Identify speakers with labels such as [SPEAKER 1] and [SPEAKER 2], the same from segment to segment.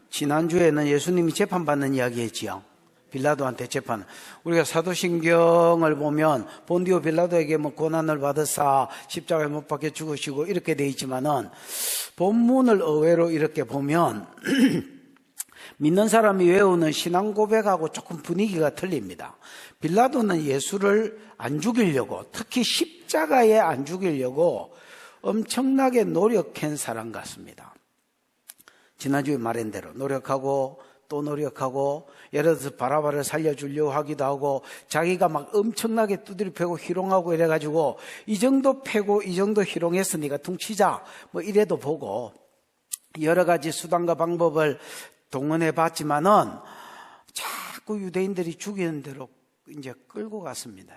[SPEAKER 1] 지난주에는 예수님이 재판받는 이야기 했지요. 빌라도한테 재판. 우리가 사도신경을 보면 본디오 빌라도에게 뭐 고난을 받으사 십자가에 못 박혀 죽으시고 이렇게 돼 있지만은 본문을 의외로 이렇게 보면 믿는 사람이 외우는 신앙 고백하고 조금 분위기가 틀립니다. 빌라도는 예수를 안 죽이려고, 특히 십자가에 안 죽이려고 엄청나게 노력한 사람 같습니다. 지난주에 말한 대로 노력하고 또 노력하고, 예를 들어서 바라바를 살려주려고 하기도 하고, 자기가 막 엄청나게 두드려 패고 희롱하고 이래가지고 이 정도 패고 이 정도 희롱했으니까 퉁치자 뭐 이래도 보고 여러 가지 수단과 방법을 동원해 봤지만은 자꾸 유대인들이 죽이는 대로 이제 끌고 갔습니다.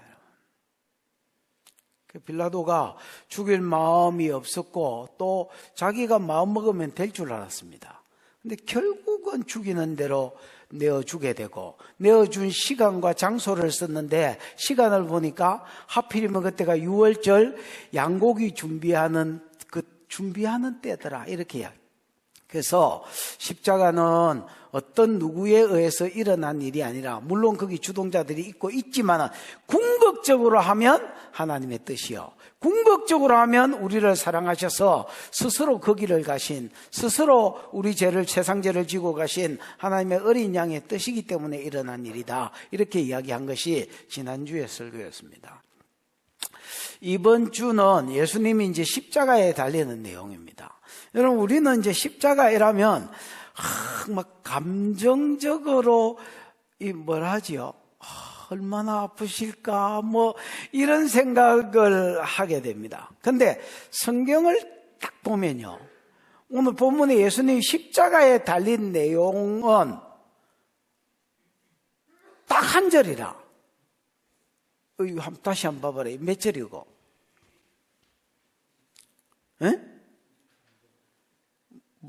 [SPEAKER 1] 빌라도가 죽일 마음이 없었고 또 자기가 마음 먹으면 될 줄 알았습니다. 근데 결국은 죽이는 대로 내어주게 되고, 내어준 시간과 장소를 썼는데 시간을 보니까 하필이면 그때가 6월절 양고기 준비하는 때더라 이렇게 이야기. 그래서 십자가는 어떤 누구에 의해서 일어난 일이 아니라, 물론 거기 주동자들이 있고 있지만 궁극적으로 하면 하나님의 뜻이요, 궁극적으로 하면 우리를 사랑하셔서 스스로 그 길을 가신, 스스로 우리 죄를, 세상죄를 지고 가신 하나님의 어린 양의 뜻이기 때문에 일어난 일이다, 이렇게 이야기한 것이 지난주의 설교였습니다. 이번 주는 예수님이 이제 십자가에 달리는 내용입니다. 여러분, 우리는 이제 십자가이라면 막 감정적으로 하지요? 얼마나 아프실까 뭐 이런 생각을 하게 됩니다. 근데 성경을 딱 보면요, 오늘 본문에 예수님이 십자가에 달린 내용은 딱 한 절이라. 다시 한번 봐봐라. 몇 절이고? 에?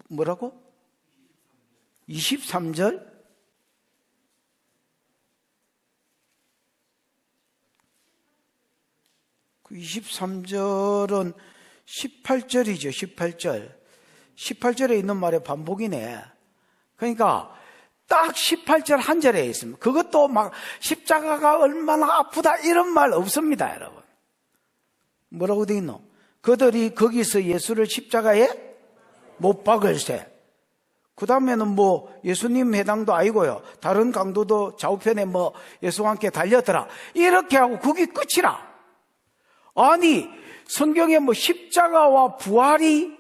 [SPEAKER 1] 뭐라고? 23절? 그 23절은 18절이죠. 18절. 18절에 있는 말의 반복이네. 그러니까 딱 18절 한 절에 있습니다. 그것도 막 십자가가 얼마나 아프다 이런 말 없습니다, 여러분. 뭐라고 되어 있노? 그들이 거기서 예수를 십자가에 못 박을세. 그 다음에는 뭐 예수님 해당도 아니고요, 다른 강도도 좌우편에 뭐 예수와 함께 달렸더라 이렇게 하고 그게 끝이라. 아니, 성경에 뭐 십자가와 부활이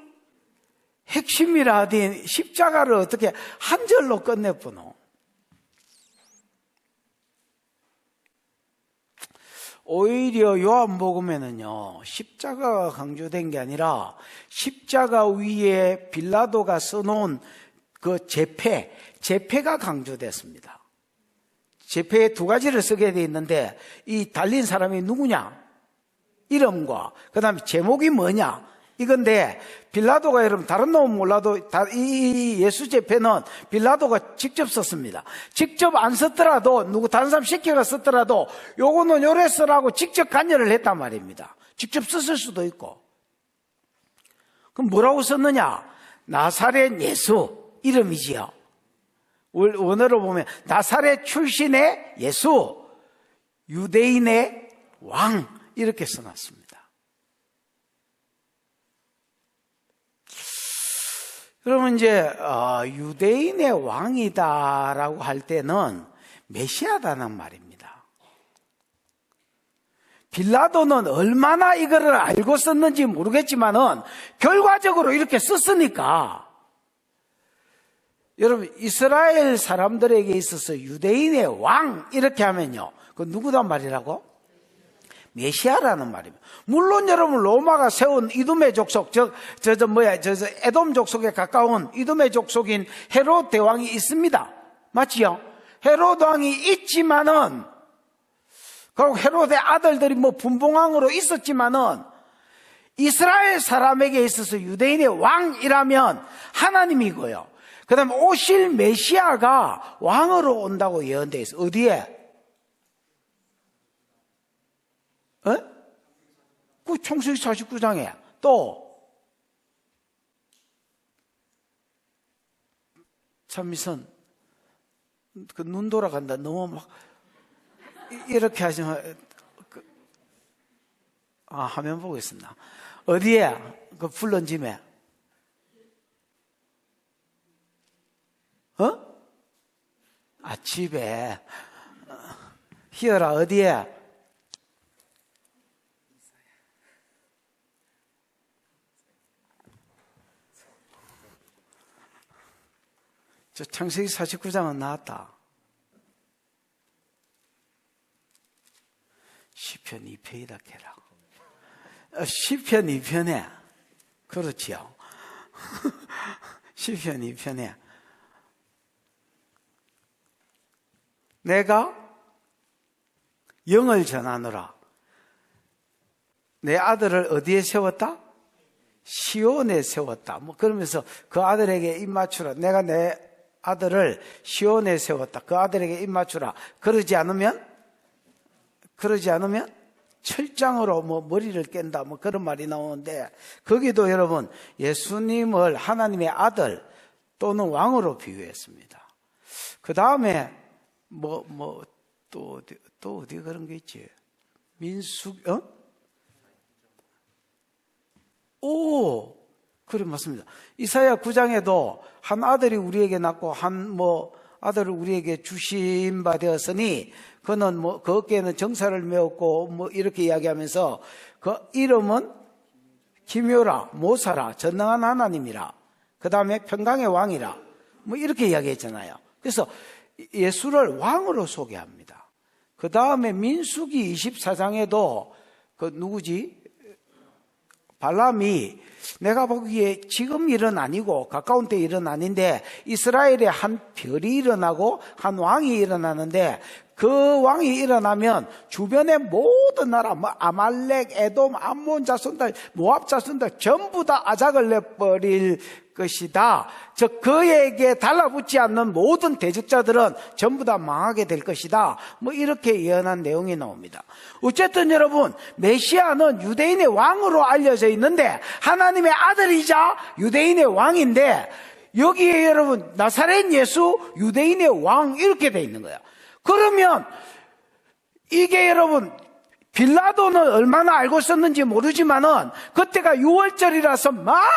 [SPEAKER 1] 핵심이라 하더니 십자가를 어떻게 한 절로 끝내보노? 오히려 요한복음에는요, 십자가가 강조된 게 아니라 십자가 위에 빌라도가 써놓은 그 제패가 강조됐습니다. 제패에 두 가지를 쓰게 돼 있는데, 이 달린 사람이 누구냐? 이름과 그 다음에 제목이 뭐냐? 이건데, 빌라도가 여러분 다른 놈은 몰라도 이 예수 제패는 빌라도가 직접 썼습니다. 직접 안 썼더라도, 누구 다른 사람 시켜가 썼더라도 요거는 요래 쓰라고 직접 간여를 했단 말입니다. 직접 썼을 수도 있고. 그럼 뭐라고 썼느냐? 나사렛 예수 이름이지요. 원어로 보면 나사렛 출신의 예수, 유대인의 왕 이렇게 써놨습니다. 그러면 이제 유대인의 왕이다라고 할 때는 메시아다는 말입니다. 빌라도는 얼마나 이거를 알고 썼는지 모르겠지만은 결과적으로 이렇게 썼으니까, 여러분, 이스라엘 사람들에게 있어서 유대인의 왕 이렇게 하면요, 그 누구단 말이라고? 메시아라는 말입니다. 물론 여러분, 로마가 세운 이두메 족속, 에돔 족속에 가까운 이두메 족속인 헤롯 대왕이 있습니다. 맞지요? 헤롯 왕이 있지만은, 그리고 헤롯의 아들들이 뭐 분봉왕으로 있었지만은, 이스라엘 사람에게 있어서 유대인의 왕이라면 하나님이고요, 그 다음에 오실 메시아가 왕으로 온다고 예언되어 있어요. 어디에? 그 창세기 49장에 또 차미선 그 눈 돌아간다. 너무 막 이렇게 하시면 화면 보고 있었나? 어디에 그 불른 짐에? 집에. 희열아, 어디에? 저 창세기 49장은 나왔다. 시편 2편이다 캐라. 시편 2편에 그렇지요. 시편 2편에 내가 영을 전하노라. 내 아들을 어디에 세웠다? 시온에 세웠다. 그러면서 그 아들에게 입 맞추라. 내가 내 아들을 시온에 세웠다. 그 아들에게 입 맞추라. 그러지 않으면 철장으로 머리를 깬다. 그런 말이 나오는데, 거기도 여러분, 예수님을 하나님의 아들 또는 왕으로 비유했습니다. 그 다음에, 또 어디 그런 게 있지? 그래, 맞습니다. 이사야 9장에도 한 아들이 우리에게 낳고 아들을 우리에게 주신 바 되었으니 그는 그 어깨에는 정사를 메었고 이렇게 이야기하면서 그 이름은 기묘라, 모사라, 전능한 하나님이라, 그 다음에 평강의 왕이라 이렇게 이야기했잖아요. 그래서 예수를 왕으로 소개합니다. 그 다음에 민수기 24장에도 그 누구지? 발람이 내가 보기에 지금 일은 아니고 가까운 때 일은 아닌데 이스라엘에 한 별이 일어나고 한 왕이 일어나는데 그 왕이 일어나면 주변의 모든 나라 아말렉, 에돔, 암몬 자손들, 모압 자손들 전부 다 아작을 내버릴 것이다. 즉 그에게 달라붙지 않는 모든 대적자들은 전부 다 망하게 될 것이다. 이렇게 예언한 내용이 나옵니다. 어쨌든 여러분, 메시아는 유대인의 왕으로 알려져 있는데 하나님의 아들이자 유대인의 왕인데 여기에 여러분 나사렛 예수 유대인의 왕 이렇게 돼 있는 거야. 그러면 이게 여러분 빌라도는 얼마나 알고 있었는지 모르지만은 그때가 6월절이라서 많은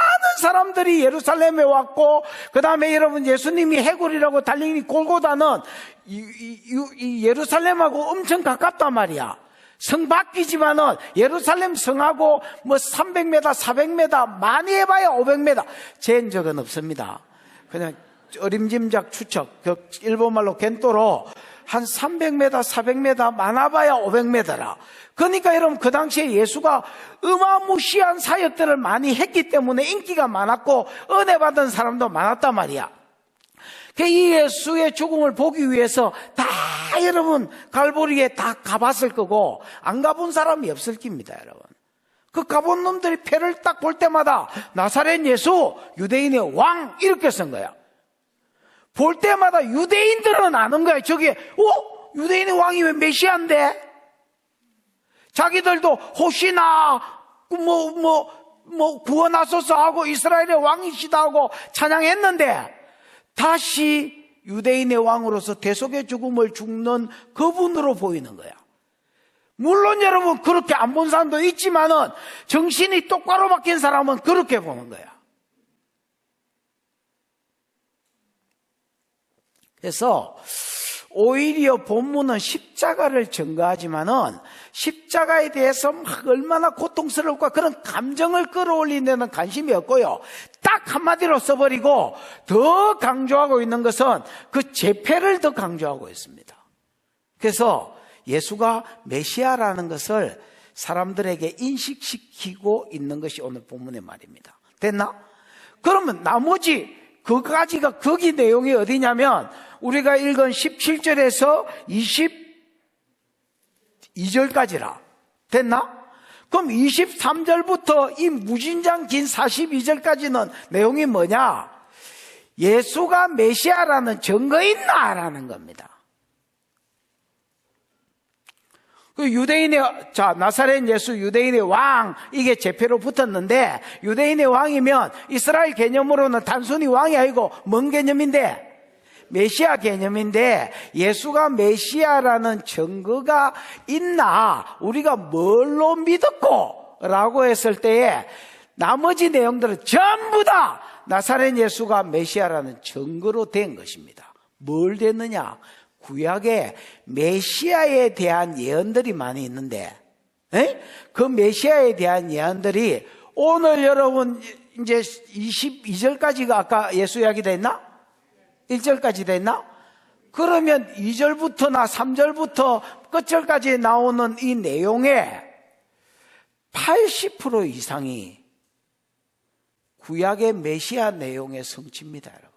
[SPEAKER 1] 사람들이 예루살렘에 왔고 그 다음에 여러분 예수님이 해골이라고 달린 골고다는 이 예루살렘하고 엄청 가깝단 말이야. 성 밖이지만은 예루살렘 성하고 300m, 400m, 많이 해봐야 500m 재은 적은 없습니다. 그냥 어림짐작 추측, 일본말로 겐토로 한 300m, 400m, 많아봐야 500m라. 그러니까 여러분 그 당시에 예수가 어마무시한 사역들을 많이 했기 때문에 인기가 많았고 은혜 받은 사람도 많았단 말이야. 이 예수의 죽음을 보기 위해서 다 여러분 갈보리에 다 가봤을 거고 안 가본 사람이 없을 겁니다, 여러분. 그 가본 놈들이 표를 딱 볼 때마다 나사렛 예수 유대인의 왕 이렇게 쓴 거야. 볼 때마다 유대인들은 아는 거야. 저게 유대인의 왕이 왜 메시아인데? 자기들도 혹시나 구원하소서 하고 이스라엘의 왕이시다 하고 찬양했는데 다시 유대인의 왕으로서 대속의 죽음을 죽는 그분으로 보이는 거야. 물론 여러분 그렇게 안 본 사람도 있지만은 정신이 똑바로 박힌 사람은 그렇게 보는 거야. 그래서 오히려 본문은 십자가를 증거하지만은 십자가에 대해서 막 얼마나 고통스러울까 그런 감정을 끌어올리는 데는 관심이 없고요. 딱 한마디로 써버리고 더 강조하고 있는 것은 그 재패를 더 강조하고 있습니다. 그래서 예수가 메시아라는 것을 사람들에게 인식시키고 있는 것이 오늘 본문의 말입니다. 됐나? 그러면 나머지 그까지가 거기 내용이 어디냐면 우리가 읽은 17절에서 22절까지라. 됐나? 그럼 23절부터 이 무진장 긴 42절까지는 내용이 뭐냐? 예수가 메시아라는 증거 있나라는 겁니다. 그 나사렛 예수 유대인의 왕, 이게 제패로 붙었는데, 유대인의 왕이면 이스라엘 개념으로는 단순히 왕이 아니고 뭔 개념인데? 메시아 개념인데 예수가 메시아라는 증거가 있나? 우리가 뭘로 믿었고? 라고 했을 때에 나머지 내용들은 전부 다 나사렛 예수가 메시아라는 증거로 된 것입니다. 뭘 됐느냐? 구약에 메시아에 대한 예언들이 많이 있는데 그 메시아에 대한 예언들이 오늘 여러분 이제 22절까지가 아까 예수 이야기 됐나? 1절까지 됐나? 그러면 2절부터나 3절부터 끝절까지 나오는 이 내용의 80% 이상이 구약의 메시아 내용의 성취입니다, 여러분.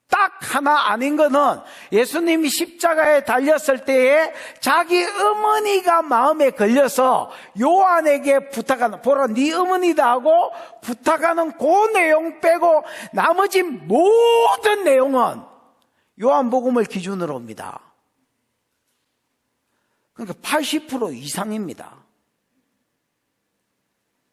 [SPEAKER 1] 딱 하나 아닌 거는 예수님이 십자가에 달렸을 때에 자기 어머니가 마음에 걸려서 요한에게 부탁하는, 보라 네 어머니다 하고 부탁하는 그 내용 빼고 나머지 모든 내용은 요한복음을 기준으로 옵니다. 그러니까 80% 이상입니다.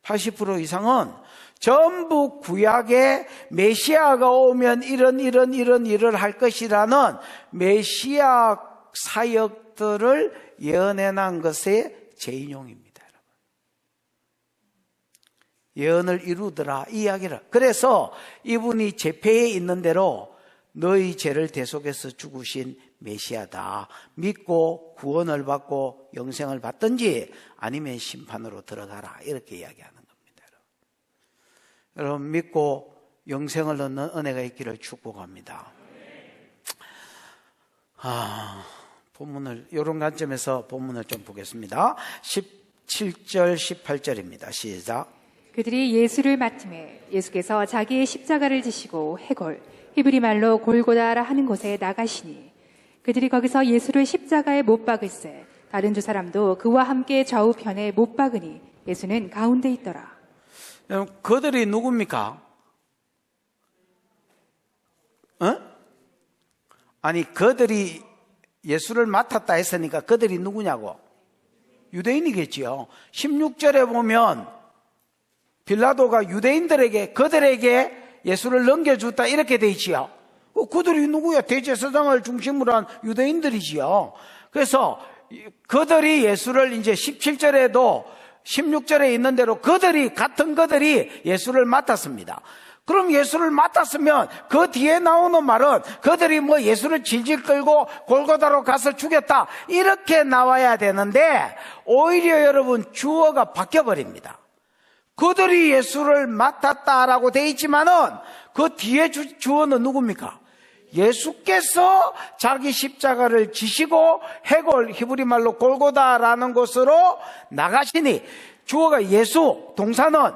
[SPEAKER 1] 80% 이상은 전부 구약에 메시아가 오면 이런 일을 할 것이라는 메시아 사역들을 예언해 난 것의 재인용입니다, 여러분. 예언을 이루더라 이 이야기를. 그래서 이분이 제패에 있는 대로 너희 죄를 대속해서 죽으신 메시아다. 믿고 구원을 받고 영생을 받든지 아니면 심판으로 들어가라. 이렇게 이야기하는 겁니다. 여러분 믿고 영생을 얻는 은혜가 있기를 축복합니다. 본문을 이런 관점에서 본문을 좀 보겠습니다. 17절 18절입니다. 시작.
[SPEAKER 2] 그들이 예수를 맡음에 예수께서 자기의 십자가를 지시고 해골 히브리 말로 골고다라 하는 곳에 나가시니 그들이 거기서 예수를 십자가에 못 박을세 다른 두 사람도 그와 함께 좌우편에 못 박으니 예수는 가운데 있더라.
[SPEAKER 1] 그들이 누굽니까? 아니 그들이 예수를 맡았다 했으니까 그들이 누구냐고? 유대인이겠지요. 16절에 보면 빌라도가 유대인들에게 그들에게 예수를 넘겨줬다 이렇게 돼 있지요. 그들이 누구야? 대제사장을 중심으로 한 유대인들이지요. 그래서 그들이 예수를 이제 17절에도 16절에 있는 대로 같은 그들이 예수를 맡았습니다. 그럼 예수를 맡았으면 그 뒤에 나오는 말은 그들이 뭐 예수를 질질 끌고 골고다로 가서 죽였다 이렇게 나와야 되는데 오히려 여러분 주어가 바뀌어버립니다. 그들이 예수를 맡았다라고 돼 있지만은 그 뒤에 주어는 누굽니까? 예수께서 자기 십자가를 지시고 해골 히브리 말로 골고다라는 곳으로 나가시니 주어가 예수, 동사는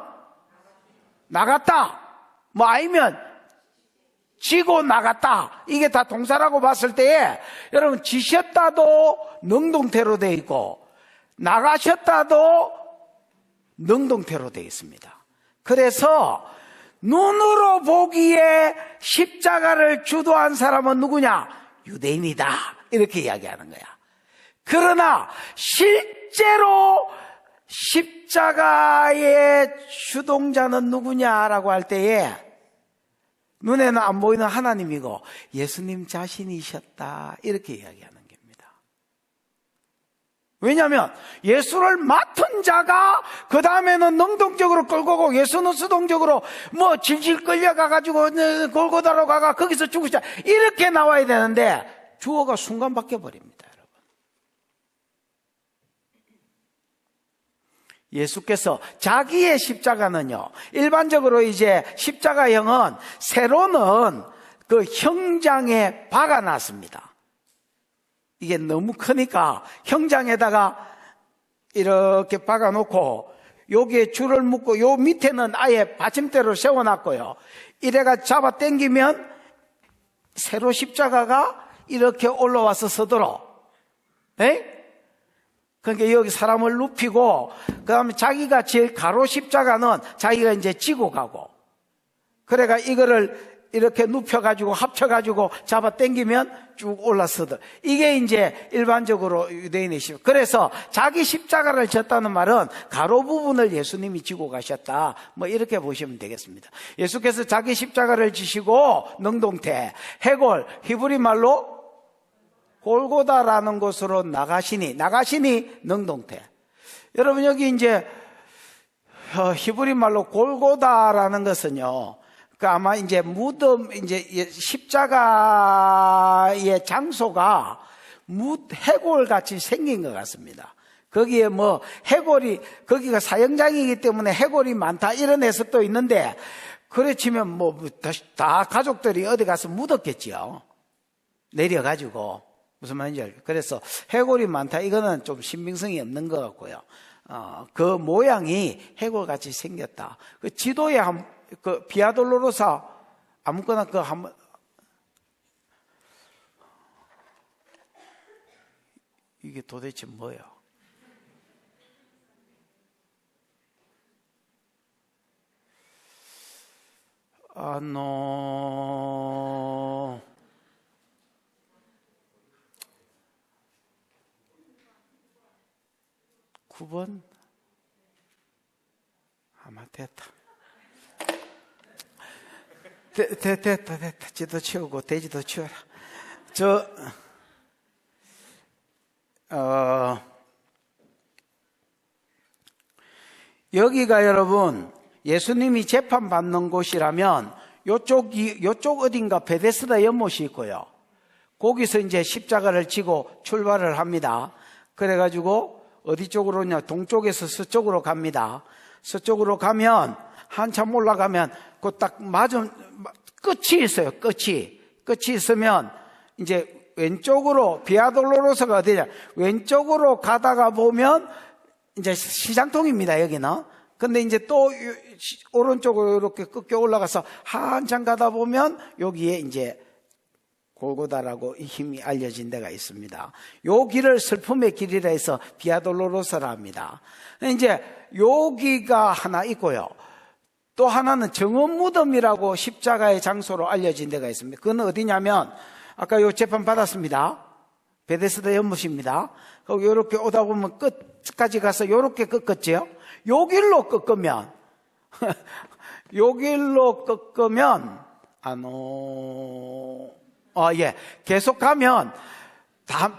[SPEAKER 1] 나갔다 뭐 아니면 지고 나갔다 이게 다 동사라고 봤을 때에 여러분 지셨다도 능동태로 되어 있고 나가셨다도 능동태로 되어 있습니다. 그래서 눈으로 보기에 십자가를 주도한 사람은 누구냐? 유대인이다 이렇게 이야기하는 거야. 그러나 실제로 십자가의 주동자는 누구냐라고 할 때에 눈에는 안 보이는 하나님이고 예수님 자신이셨다 이렇게 이야기하는 겁니다. 왜냐하면 예수를 맡은 자가 그 다음에는 능동적으로 끌고 가고 예수는 수동적으로 뭐 질질 끌려가가지고 골고다로 가가 거기서 죽으시다 이렇게 나와야 되는데 주어가 순간 바뀌어버립니다. 여러분, 예수께서 자기의 십자가는요 일반적으로 이제 십자가형은 세로는 그 형장에 박아놨습니다. 이게 너무 크니까 형장에다가 이렇게 박아놓고 여기에 줄을 묶고 요 밑에는 아예 받침대로 세워놨고요. 이래가 잡아 당기면 세로 십자가가 이렇게 올라와서 서도록. 그러니까 여기 사람을 눕히고 그 다음에 자기가 제일 가로 십자가는 자기가 이제 지고 가고 그래가 이거를 이렇게 눕혀가지고 합쳐가지고 잡아 당기면 쭉 올라서들. 이게 이제 일반적으로 유대인의 십자가. 그래서 자기 십자가를 졌다는 말은 가로 부분을 예수님이 지고 가셨다. 뭐 이렇게 보시면 되겠습니다. 예수께서 자기 십자가를 지시고 능동태, 해골, 히브리 말로 골고다라는 곳으로 나가시니 능동태. 여러분 여기 이제 히브리 말로 골고다라는 것은요. 그 아마 이제 무덤, 이제 십자가의 장소가 해골 같이 생긴 것 같습니다. 거기에 뭐 해골이, 거기가 사형장이기 때문에 해골이 많다 이런 해석도 있는데, 그래 치면 뭐 다 가족들이 어디 가서 묻었겠지요. 내려가지고. 무슨 말인지 알죠? 그래서 해골이 많다 이거는 좀 신빙성이 없는 것 같고요. 그 모양이 해골 같이 생겼다. 그 지도에 그 비아돌로로사 아무거나 그 한번 이게 도대체 뭐야? 아노 9번 아마 됐다. 됐다. 지도 치우고 돼지도 치워라. 여기가 여러분 예수님이 재판받는 곳이라면 요쪽 어딘가 베데스다 연못이 있고요. 거기서 이제 십자가를 지고 출발을 합니다. 그래가지고 어디 쪽으로냐? 동쪽에서 서쪽으로 갑니다. 서쪽으로 가면 한참 올라가면 그 딱 맞은 끝이 있어요. 끝이 있으면 이제 왼쪽으로 비아돌로로서가 어디냐? 왼쪽으로 가다가 보면 이제 시장통입니다. 여기는. 근데 이제 또 오른쪽으로 이렇게 꺾여 올라가서 한참 가다 보면 여기에 이제 골고다라고 힘이 알려진 데가 있습니다. 요 길을 슬픔의 길이라 해서 비아돌로로사라 합니다. 이제 여기가 하나 있고요. 또 하나는 정원 무덤이라고 십자가의 장소로 알려진 데가 있습니다. 그건 어디냐면 아까 요 재판 받았습니다. 베데스다 연못입니다. 거기 이렇게 오다 보면 끝까지 가서 이렇게 꺾었죠. 요 길로 꺾으면 계속 가면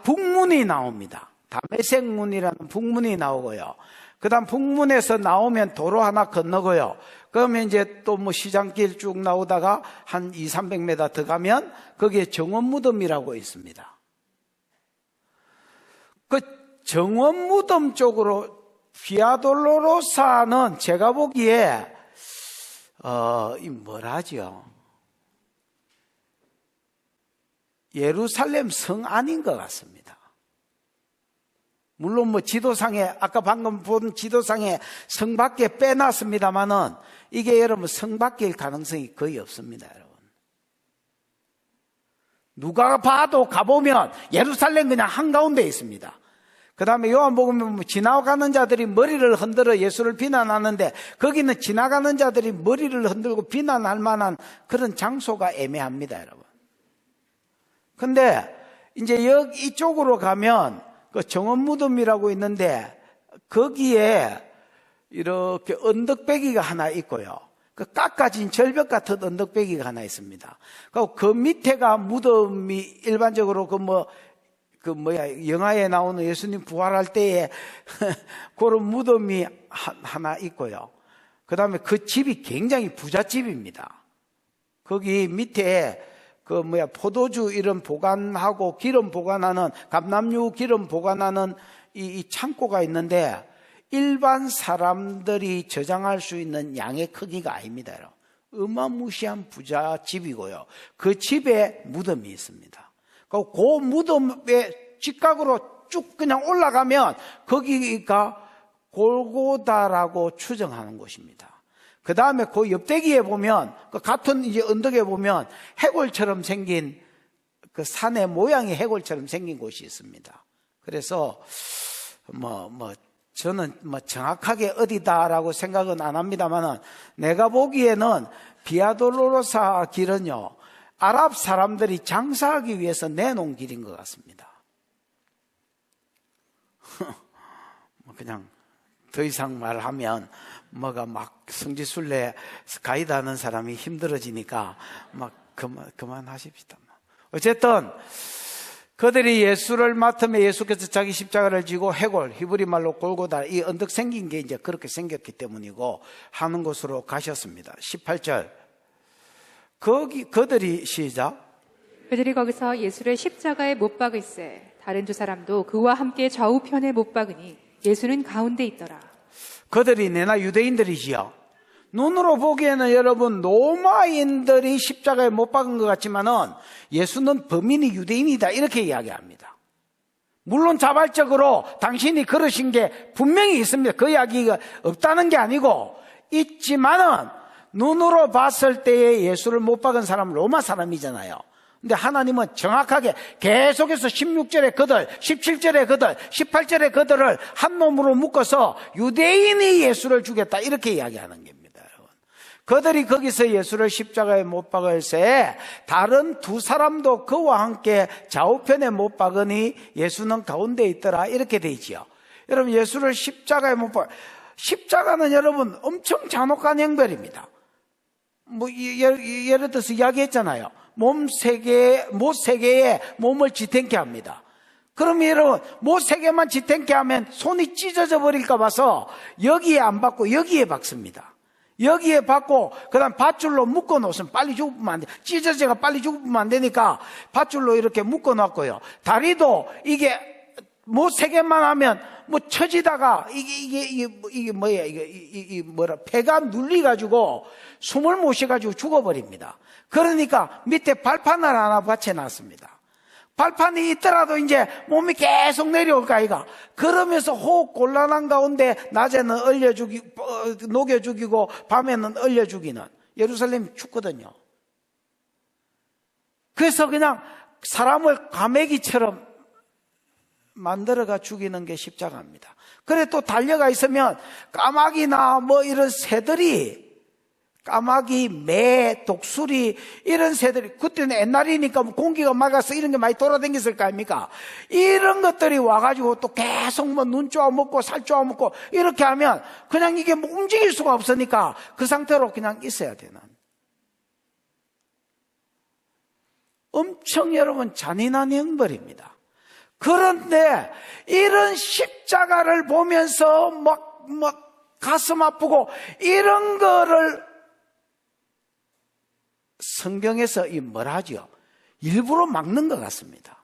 [SPEAKER 1] 북문이 나옵니다. 다메섹문이라는 북문이 나오고요. 그 다음 북문에서 나오면 도로 하나 건너고요. 그러면 이제 또 뭐 시장길 쭉 나오다가 한 200-300m 더 가면 거기에 정원무덤이라고 있습니다. 그 정원무덤 쪽으로 비아돌로로사는 제가 보기에 뭐라죠? 예루살렘 성 안인 것 같습니다. 물론 뭐 지도상에 아까 방금 본 지도상에 성 밖에 빼놨습니다만은 이게 여러분 성 밖일 가능성이 거의 없습니다, 여러분. 누가 봐도 가보면 예루살렘 그냥 한가운데 있습니다. 그 다음에 요한복음에 뭐 지나가는 자들이 머리를 흔들어 예수를 비난하는데 거기는 지나가는 자들이 머리를 흔들고 비난할 만한 그런 장소가 애매합니다, 여러분. 근데 이제 이쪽으로 가면 그 정원무덤이라고 있는데 거기에 이렇게 언덕배기가 하나 있고요. 그 깎아진 절벽 같은 언덕배기가 하나 있습니다. 그 밑에가 무덤이 일반적으로 영화에 나오는 예수님 부활할 때에 그런 무덤이 하나 있고요. 그 다음에 그 집이 굉장히 부잣집입니다. 거기 밑에 포도주 이런 보관하고 기름 보관하는, 감람유 기름 보관하는 이 창고가 있는데 일반 사람들이 저장할 수 있는 양의 크기가 아닙니다. 어마무시한 부잣집이고요. 그 집에 무덤이 있습니다. 그 무덤의 직각으로 쭉 그냥 올라가면 거기가 골고다라고 추정하는 곳입니다. 그 다음에 그 옆대기에 보면 그 같은 이제 언덕에 보면 해골처럼 생긴 그 산의 모양이 해골처럼 생긴 곳이 있습니다. 그래서 저는 뭐 정확하게 어디다라고 생각은 안 합니다만은 내가 보기에는 비아돌로로사 길은요, 아랍 사람들이 장사하기 위해서 내놓은 길인 것 같습니다. 그냥 더 이상 말하면 뭐가 막 성지순례 가이드 하는 사람이 힘들어지니까 막 그만하십시다. 어쨌든 그들이 예수를 맡으며 예수께서 자기 십자가를 지고 해골, 히브리 말로 골고다, 이 언덕 생긴 게 이제 그렇게 생겼기 때문이고 하는 곳으로 가셨습니다. 18절. 그들이 시작.
[SPEAKER 2] 그들이 거기서 예수를 십자가에 못 박을세 다른 두 사람도 그와 함께 좌우편에 못 박으니 예수는 가운데 있더라.
[SPEAKER 1] 그들이 내나 유대인들이지요. 눈으로 보기에는 여러분 로마인들이 십자가에 못 박은 것 같지만은 예수는 범인이 유대인이다 이렇게 이야기합니다. 물론 자발적으로 당신이 그러신 게 분명히 있습니다. 그 이야기가 없다는 게 아니고 있지만은 눈으로 봤을 때에 예수를 못 박은 사람은 로마 사람이잖아요. 근데 하나님은 정확하게 계속해서 16절에 그들, 17절에 그들, 18절에 그들을 한 놈으로 묶어서 유대인이 예수를 죽였다 이렇게 이야기하는 겁니다. 여러분. 그들이 거기서 예수를 십자가에 못 박을새 다른 두 사람도 그와 함께 좌우편에 못 박으니 예수는 가운데 있더라 이렇게 돼 있지요. 여러분, 예수를 십자가에 못 박아, 십자가는 여러분 엄청 잔혹한 형벌입니다. 뭐 예를 들어서 이야기했잖아요. 못 세 개에 몸을 지탱케 합니다. 그럼 여러분, 못 세 개만 지탱케 하면 손이 찢어져 버릴까 봐서 여기에 안 박고 여기에 박습니다. 여기에 박고 그다음 밧줄로 묶어 놓으면 빨리 죽으면 안 돼. 찢어져가 빨리 죽으면 안 되니까 밧줄로 이렇게 묶어 놨고요. 다리도 이게 못 세 개만 하면 뭐 처지다가 이게 뭐야, 이게 뭐라, 폐가 눌리가지고 숨을 못 쉬가지고 죽어버립니다. 그러니까 밑에 발판을 하나 받쳐놨습니다. 발판이 있더라도 이제 몸이 계속 내려올까, 이가. 그러면서 호흡 곤란한 가운데 낮에는 녹여 죽이고 밤에는 얼려 죽이는. 예루살렘이 춥거든요. 그래서 그냥 사람을 과메기처럼 만들어가 죽이는 게 십자가입니다. 그래 또 달려가 있으면 까마귀나 뭐 이런 새들이, 까마귀, 매, 독수리 이런 새들이, 그때는 옛날이니까 공기가 맑아서 이런 게 많이 돌아다녔을 거 아닙니까? 이런 것들이 와가지고 또 계속 뭐 눈 쪼아먹고 살 쪼아먹고 이렇게 하면 그냥 이게 뭐 움직일 수가 없으니까 그 상태로 그냥 있어야 되는, 엄청 여러분 잔인한 형벌입니다. 그런데 이런 십자가를 보면서 막 가슴 아프고 이런 거를 성경에서 뭐라 하죠? 일부러 막는 것 같습니다.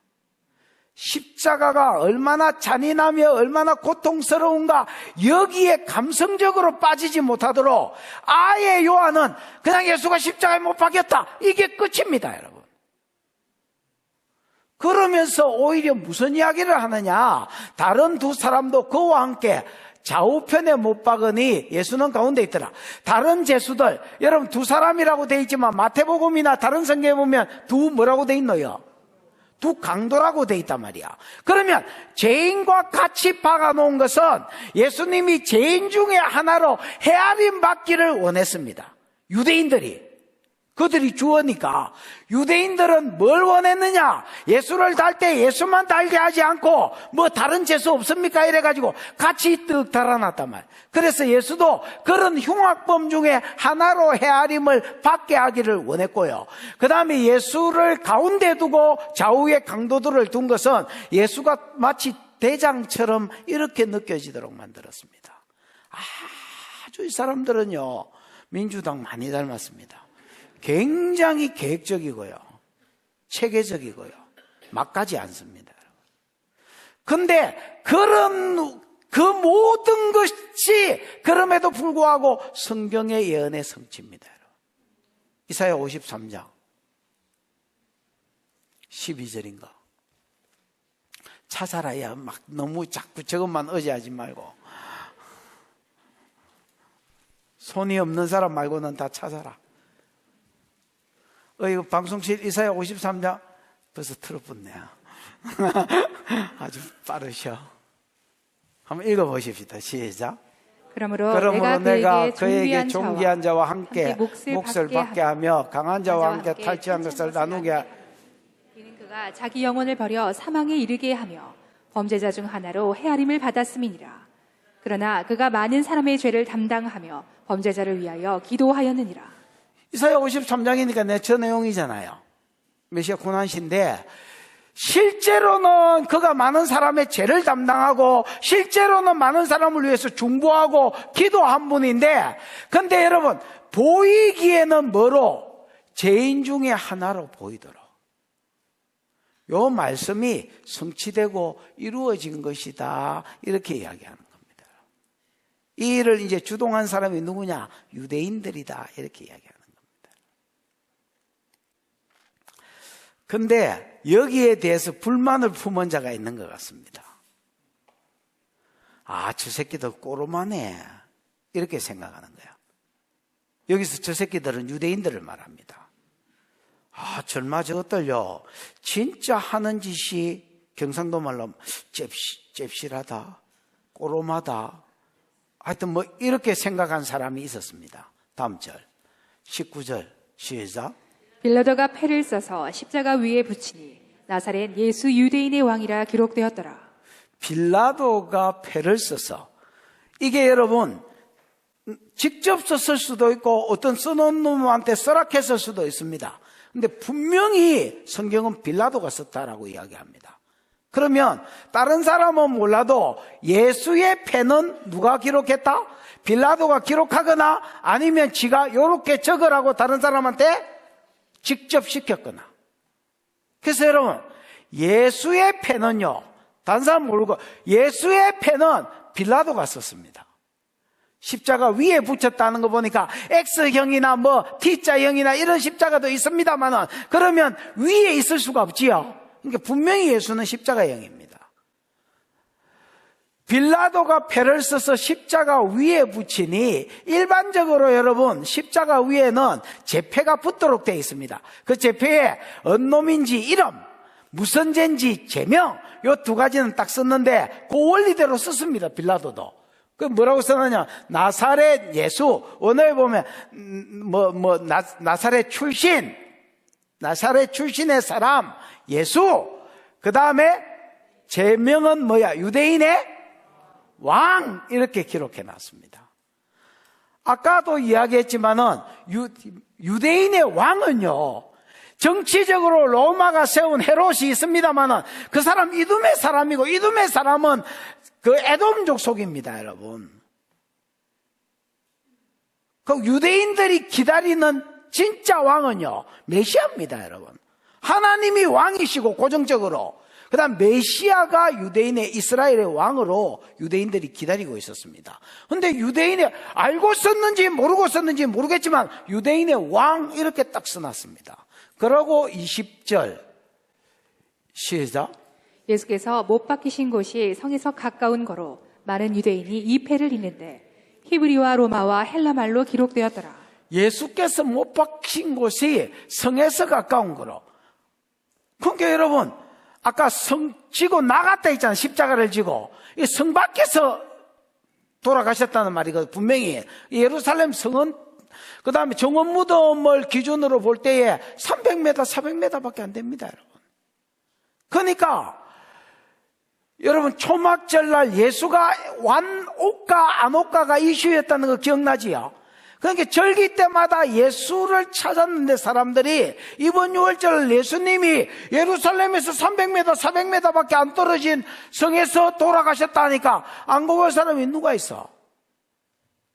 [SPEAKER 1] 십자가가 얼마나 잔인하며 얼마나 고통스러운가 여기에 감성적으로 빠지지 못하도록 아예 요한은 그냥 예수가 십자가에 못 박혔다 이게 끝입니다, 여러분. 그러면서 오히려 무슨 이야기를 하느냐, 다른 두 사람도 그와 함께 좌우편에 못 박으니 예수는 가운데 있더라. 다른 제수들, 여러분 두 사람이라고 돼 있지만 마태복음이나 다른 성경에 보면 두 뭐라고 돼 있노요? 두 강도라고 돼 있단 말이야. 그러면 죄인과 같이 박아놓은 것은 예수님이 죄인 중에 하나로 헤아림 받기를 원했습니다. 유대인들이. 그들이 주어니까. 유대인들은 뭘 원했느냐? 예수를 달 때 예수만 달게 하지 않고 뭐 다른 죄수 없습니까? 이래가지고 같이 뜩 달아놨단 말이에요. 그래서 예수도 그런 흉악범 중에 하나로 헤아림을 받게 하기를 원했고요. 그 다음에 예수를 가운데 두고 좌우에 강도들을 둔 것은 예수가 마치 대장처럼 이렇게 느껴지도록 만들었습니다. 아주 이 사람들은요, 민주당 많이 닮았습니다. 굉장히 계획적이고요, 체계적이고요, 막 가지 않습니다. 근데 그런 그 모든 것이 그럼에도 불구하고 성경의 예언의 성취입니다. 이사야 53장 12절인가 찾아라. 야, 막 너무 자꾸 저것만 의지하지 말고 손이 없는 사람 말고는 다 찾아라. 이거 방송실 이사야 53장 벌써 틀어붙네요. 아주 빠르셔. 한번 읽어보십시다. 시작.
[SPEAKER 2] 그러므로
[SPEAKER 1] 그러므로 내가 그에게
[SPEAKER 2] 존귀한
[SPEAKER 1] 존귀한 자와 함께
[SPEAKER 2] 몫을
[SPEAKER 1] 몫을 받게 하며 강한 자와 함께 탈취한 것을 나누게 하며
[SPEAKER 2] 이는 그가 자기 영혼을 버려 사망에 이르게 하며 범죄자 중 하나로 헤아림을 받았음이니라. 그러나 그가 많은 사람의 죄를 담당하며 범죄자를 위하여 기도하였느니라.
[SPEAKER 1] 이사야 53장이니까 저 내용이잖아요. 메시아 고난시인데 실제로는 그가 많은 사람의 죄를 담당하고 실제로는 많은 사람을 위해서 중보하고 기도한 분인데, 근데 여러분 보이기에는 뭐로? 죄인 중에 하나로 보이도록 요 말씀이 성취되고 이루어진 것이다, 이렇게 이야기하는 겁니다. 이 일을 이제 주동한 사람이 누구냐? 유대인들이다, 이렇게 이야기하는 겁니다. 근데 여기에 대해서 불만을 품은 자가 있는 것 같습니다. 아, 저 새끼들 꼬로마네, 이렇게 생각하는 거야. 여기서 저 새끼들은 유대인들을 말합니다. 아, 절마 저것들요, 진짜 하는 짓이 경상도 말로 하면 잽실하다, 꼬로마다, 하여튼 뭐 이렇게 생각한 사람이 있었습니다. 다음 절 19절 시작.
[SPEAKER 2] 빌라도가 패를 써서 십자가 위에 붙이니 나사렛 예수 유대인의 왕이라 기록되었더라.
[SPEAKER 1] 빌라도가 패를 써서, 이게 여러분 직접 썼을 수도 있고 어떤 써놓은 놈한테 써락했을 수도 있습니다. 근데 분명히 성경은 빌라도가 썼다라고 이야기합니다. 그러면 다른 사람은 몰라도 예수의 패는 누가 기록했다? 빌라도가 기록하거나 아니면 지가 요렇게 적으라고 다른 사람한테 직접 시켰거나. 그래서 여러분 예수의 패는요, 다른 사람 모르고 예수의 패는 빌라도가 썼습니다. 십자가 위에 붙였다는 거 보니까 X형이나 뭐 T자형이나 이런 십자가도 있습니다만은, 그러면 위에 있을 수가 없지요. 그러니까 분명히 예수는 십자가형입니다. 빌라도가 패를 써서 십자가 위에 붙이니, 일반적으로 여러분 십자가 위에는 제패가 붙도록 되어 있습니다. 그 제패에 언놈인지 이름, 무슨 죄인지 제명, 요 두 가지는 딱 썼는데 그 원리대로 썼습니다. 빌라도도. 그 뭐라고 써놨냐? 나사렛 예수. 오늘 보면 나사렛 출신, 나사렛 출신의 사람 예수. 그 다음에 제명은 뭐야? 유대인의 왕, 이렇게 기록해 놨습니다. 아까도 이야기했지만은 유대인의 왕은요, 정치적으로 로마가 세운 헤롯이 있습니다만은 그 사람 이두메 사람이고, 이두메 사람은 그 에돔족 속입니다, 여러분. 그 유대인들이 기다리는 진짜 왕은요, 메시아입니다, 여러분. 하나님이 왕이시고 고정적으로, 그 다음 메시아가 유대인의 이스라엘의 왕으로 유대인들이 기다리고 있었습니다. 근데 유대인이 알고 썼는지 모르고 썼는지 모르겠지만 유대인의 왕, 이렇게 딱 써놨습니다. 그러고 20절 시작.
[SPEAKER 2] 예수께서 못 박히신 곳이 성에서 가까운 거로 많은 유대인이 이 패를 잇는데 히브리와 로마와 헬라말로 기록되었더라.
[SPEAKER 1] 예수께서 못 박힌 곳이 성에서 가까운 거로. 그러니까 여러분 아까 성 지고 나갔다 했잖아요. 십자가를 지고. 이 성 밖에서 돌아가셨다는 말이거든요. 분명히 예루살렘 성은, 그 다음에 정원 무덤을 기준으로 볼 때에 300m, 400m 밖에 안 됩니다, 여러분. 그러니까 여러분 초막절날 예수가 올까 안 올까가 이슈였다는 거 기억나지요? 그러니까 절기 때마다 예수를 찾았는데 사람들이 이번 6월절 예수님이 예루살렘에서 300m, 400m 밖에 안 떨어진 성에서 돌아가셨다니까 안 가볼 사람이 누가 있어?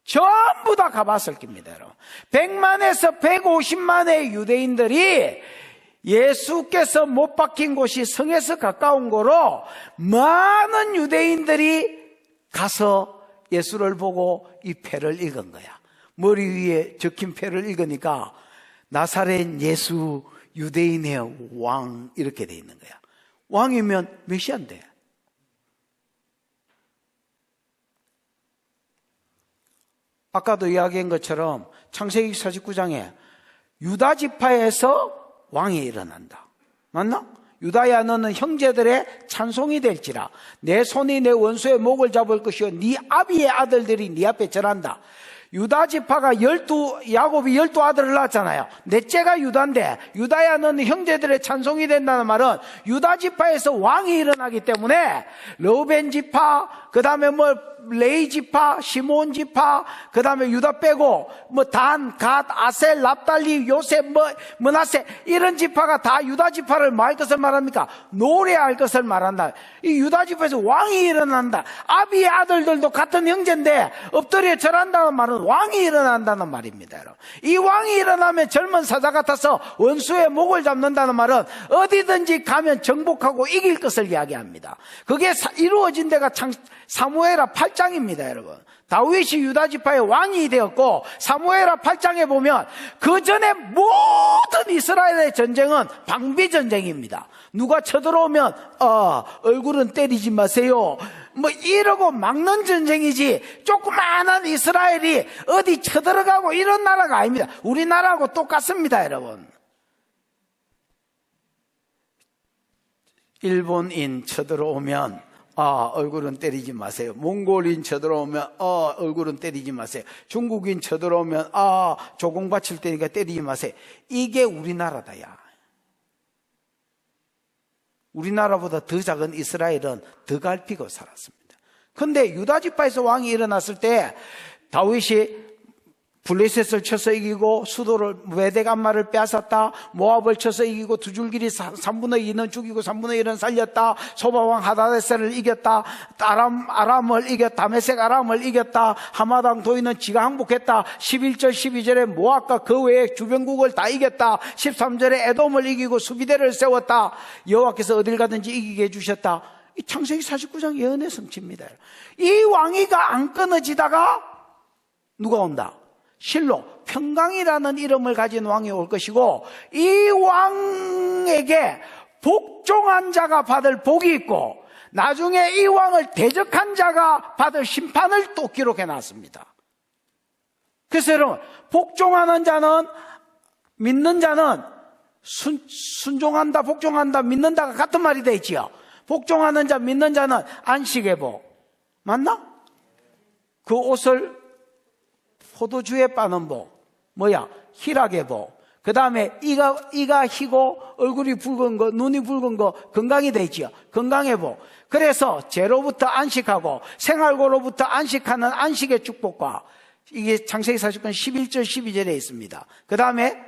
[SPEAKER 1] 전부 다 가봤을 겁니다, 여러분. 100만에서 150만의 유대인들이 예수께서 못 박힌 곳이 성에서 가까운 거로 많은 유대인들이 가서 예수를 보고 이 패를 읽은 거야. 머리 위에 적힌 패를 읽으니까 나사렛 예수 유대인의 왕, 이렇게 돼 있는 거야. 왕이면 메시아인데. 아까도 이야기한 것처럼 창세기 49장에 유다 지파에서 왕이 일어난다. 맞나? 유다야 너는 형제들의 찬송이 될지라. 내 손이 내 원수의 목을 잡을 것이요 네 아비의 아들들이 네 앞에 절한다. 유다 지파가 야곱이 12아들을 낳았잖아요. 넷째가 유다인데, 유다야 너는 형제들의 찬송이 된다는 말은 유다 지파에서 왕이 일어나기 때문에 르우벤 지파, 그 다음에 레이 지파, 시몬 지파, 그 다음에 유다 빼고 단, 갓, 아셀, 납달리, 요셉, 므낫세 이런 지파가 다 유다 지파를 뭐 할 것을 말합니까? 노래할 것을 말한다. 이 유다 지파에서 왕이 일어난다. 아비의 아들들도 같은 형제인데 엎드려 절한다는 말은 왕이 일어난다는 말입니다. 여러분. 이 왕이 일어나면 젊은 사자 같아서 원수의 목을 잡는다는 말은 어디든지 가면 정복하고 이길 것을 이야기합니다. 그게 이루어진 데가 사무엘하 8장입니다, 여러분. 다윗이 유다 지파의 왕이 되었고, 사무엘하 8장에 보면 그 전에 모든 이스라엘의 전쟁은 방비 전쟁입니다. 누가 쳐들어오면 얼굴은 때리지 마세요. 이러고 막는 전쟁이지, 조그마한 이스라엘이 어디 쳐들어가고 이런 나라가 아닙니다. 우리나라하고 똑같습니다, 여러분. 일본인 쳐들어오면 얼굴은 때리지 마세요. 몽골인 쳐들어오면 얼굴은 때리지 마세요. 중국인 쳐들어오면 조공 바칠 테니까 때리지 마세요. 이게 우리나라다야. 우리나라보다 더 작은 이스라엘은 더 갈피고 살았습니다. 그런데 유다 지파에서 왕이 일어났을 때 다윗이 블레셋을 쳐서 이기고 수도를 메대간마를 빼앗았다. 모압을 쳐서 이기고 두 줄길이 3분의 2는 죽이고 3분의 1은 살렸다. 소바왕 하다데셀을 이겼다. 아람을 이겼다. 다메섹 아람을 이겼다. 하마당 도인은 지가 항복했다. 11절 12절에 모압과 그 외의 주변국을 다 이겼다. 13절에 에돔을 이기고 수비대를 세웠다. 여호와께서 어딜 가든지 이기게 해주셨다. 이 창세기 49장 예언의 성취입니다. 이 왕위가 안 끊어지다가 누가 온다? 실로 평강이라는 이름을 가진 왕이 올 것이고, 이 왕에게 복종한 자가 받을 복이 있고, 나중에 이 왕을 대적한 자가 받을 심판을 또 기록해 놨습니다. 그래서 여러분, 복종하는 자는, 믿는 자는 순종한다, 복종한다, 믿는다가 같은 말이 되어 있지요. 복종하는 자, 믿는 자는 안식의 복. 맞나? 그 옷을 포도주에 빠는 복, 희락의 복. 그 다음에 이가 희고 얼굴이 붉은 거, 눈이 붉은 거 건강이 되지요. 건강의 복. 그래서 죄로부터 안식하고 생활고로부터 안식하는 안식의 축복과, 이게 창세기 49장 11절 12절에 있습니다. 그 다음에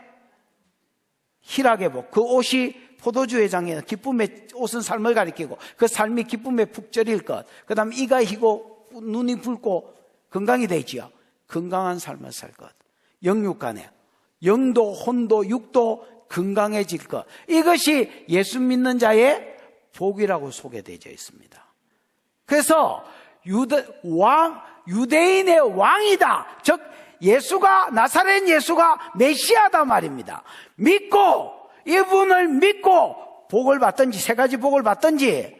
[SPEAKER 1] 희락의 복. 그 옷이 포도주의 장에 기쁨의 옷은 삶을 가리키고 그 삶이 기쁨의 북절일 것. 그 다음에 이가 희고 눈이 붉고 건강이 되지요. 건강한 삶을 살 것. 영육간에 영도, 혼도, 육도 건강해질 것. 이것이 예수 믿는 자의 복이라고 소개되어 있습니다. 그래서 유대인의 왕이다. 즉 나사렛 예수가 메시아다 말입니다. 믿고, 이분을 믿고 복을 받든지, 세 가지 복을 받든지.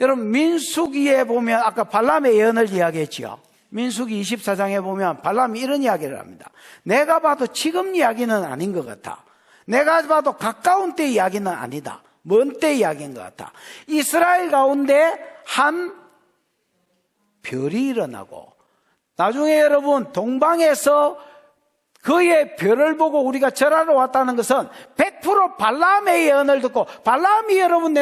[SPEAKER 1] 여러분, 민수기에 보면 아까 발람의 예언을 이야기했지요. 민수기 24장에 보면 발람이 이런 이야기를 합니다. 내가 봐도 지금 이야기는 아닌 것 같아. 내가 봐도 가까운 때 이야기는 아니다. 먼 때 이야기인 것 같아. 이스라엘 가운데 한 별이 일어나고, 나중에 여러분 동방에서 그의 별을 보고 우리가 절하러 왔다는 것은 100% 발람의 예언을 듣고, 발람이 여러분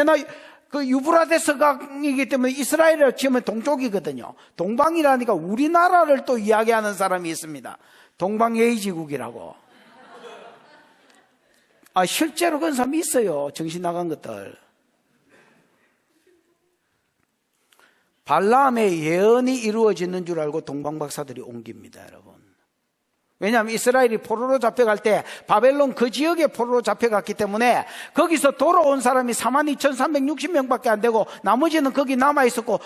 [SPEAKER 1] 그 유브라데스 강이기 때문에 이스라엘을 치면 동쪽이거든요. 동방이라니까 우리나라를 또 이야기하는 사람이 있습니다. 동방예의지국이라고. 실제로 그런 사람이 있어요. 정신 나간 것들. 발람의 예언이 이루어지는 줄 알고 동방박사들이 옮깁니다, 여러분. 왜냐하면 이스라엘이 포로로 잡혀갈 때 바벨론 그 지역에 포로로 잡혀갔기 때문에 거기서 돌아온 사람이 42,360명밖에 안 되고 나머지는 거기 남아있었고,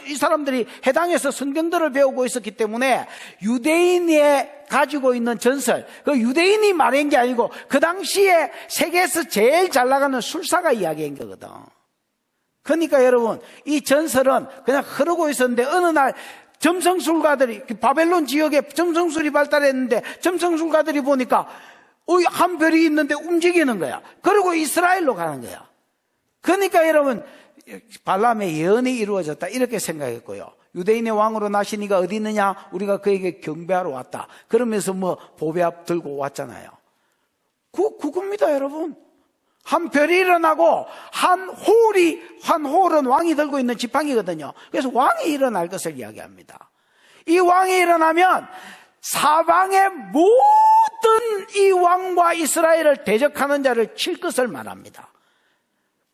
[SPEAKER 1] 이 사람들이 해당해서 성경들을 배우고 있었기 때문에 유대인이 가지고 있는 전설, 그 유대인이 말한 게 아니고 그 당시에 세계에서 제일 잘 나가는 술사가 이야기한 거거든. 그러니까 여러분, 이 전설은 그냥 흐르고 있었는데 어느 날 점성술가들이, 바벨론 지역에 점성술이 발달했는데 점성술가들이 보니까 한 별이 있는데 움직이는 거야. 그리고 이스라엘로 가는 거야. 그러니까 여러분, 발람의 예언이 이루어졌다 이렇게 생각했고요. 유대인의 왕으로 나시니가 어디 있느냐? 우리가 그에게 경배하러 왔다. 그러면서 뭐 보배 앞 들고 왔잖아요. 그겁니다, 여러분. 한 별이 일어나고 한 홀은 왕이 들고 있는 지팡이거든요. 그래서 왕이 일어날 것을 이야기합니다. 이 왕이 일어나면 사방의 모든 이 왕과 이스라엘을 대적하는 자를 칠 것을 말합니다.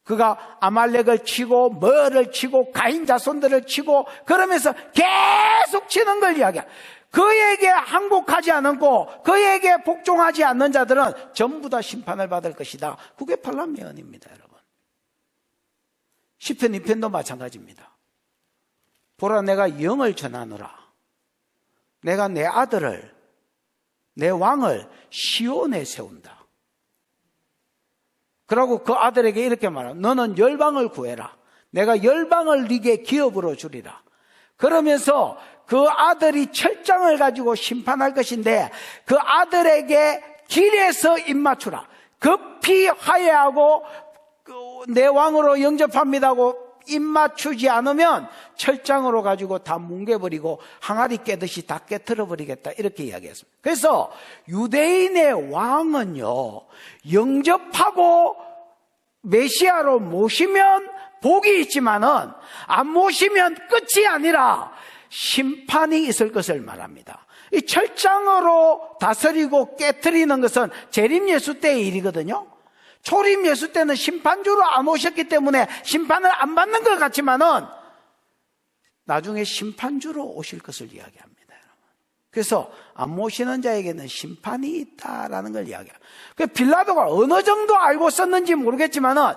[SPEAKER 1] 그가 아말렉을 치고 뭐를 치고 가인 자손들을 치고 그러면서 계속 치는 걸 이야기해요. 그에게 항복하지 않고 그에게 복종하지 않는 자들은 전부 다 심판을 받을 것이다. 그게 발람 예언입니다, 여러분. 시편 2편도 마찬가지입니다. 보라, 내가 영을 전하노라. 내가 내 아들을, 내 왕을 시온에 세운다. 그러고 그 아들에게 이렇게 말합니다. 너는 열방을 구해라. 내가 열방을 네게 기업으로 주리라. 그러면서 그 아들이 철장을 가지고 심판할 것인데 그 아들에게 길에서 입맞추라. 급히 화해하고 내 왕으로 영접합니다고 입맞추지 않으면 철장으로 가지고 다 뭉개버리고 항아리 깨듯이 다 깨트려버리겠다 이렇게 이야기했습니다. 그래서 유대인의 왕은요, 영접하고 메시아로 모시면 복이 있지만은 안 모시면 끝이 아니라 심판이 있을 것을 말합니다. 이 철장으로 다스리고 깨트리는 것은 재림 예수 때의 일이거든요. 초림 예수 때는 심판주로 안 오셨기 때문에 심판을 안 받는 것 같지만은 나중에 심판주로 오실 것을 이야기합니다, 여러분. 그래서 안 모시는 자에게는 심판이 있다라는 걸 이야기합니다. 그 빌라도가 어느 정도 알고 썼는지 모르겠지만은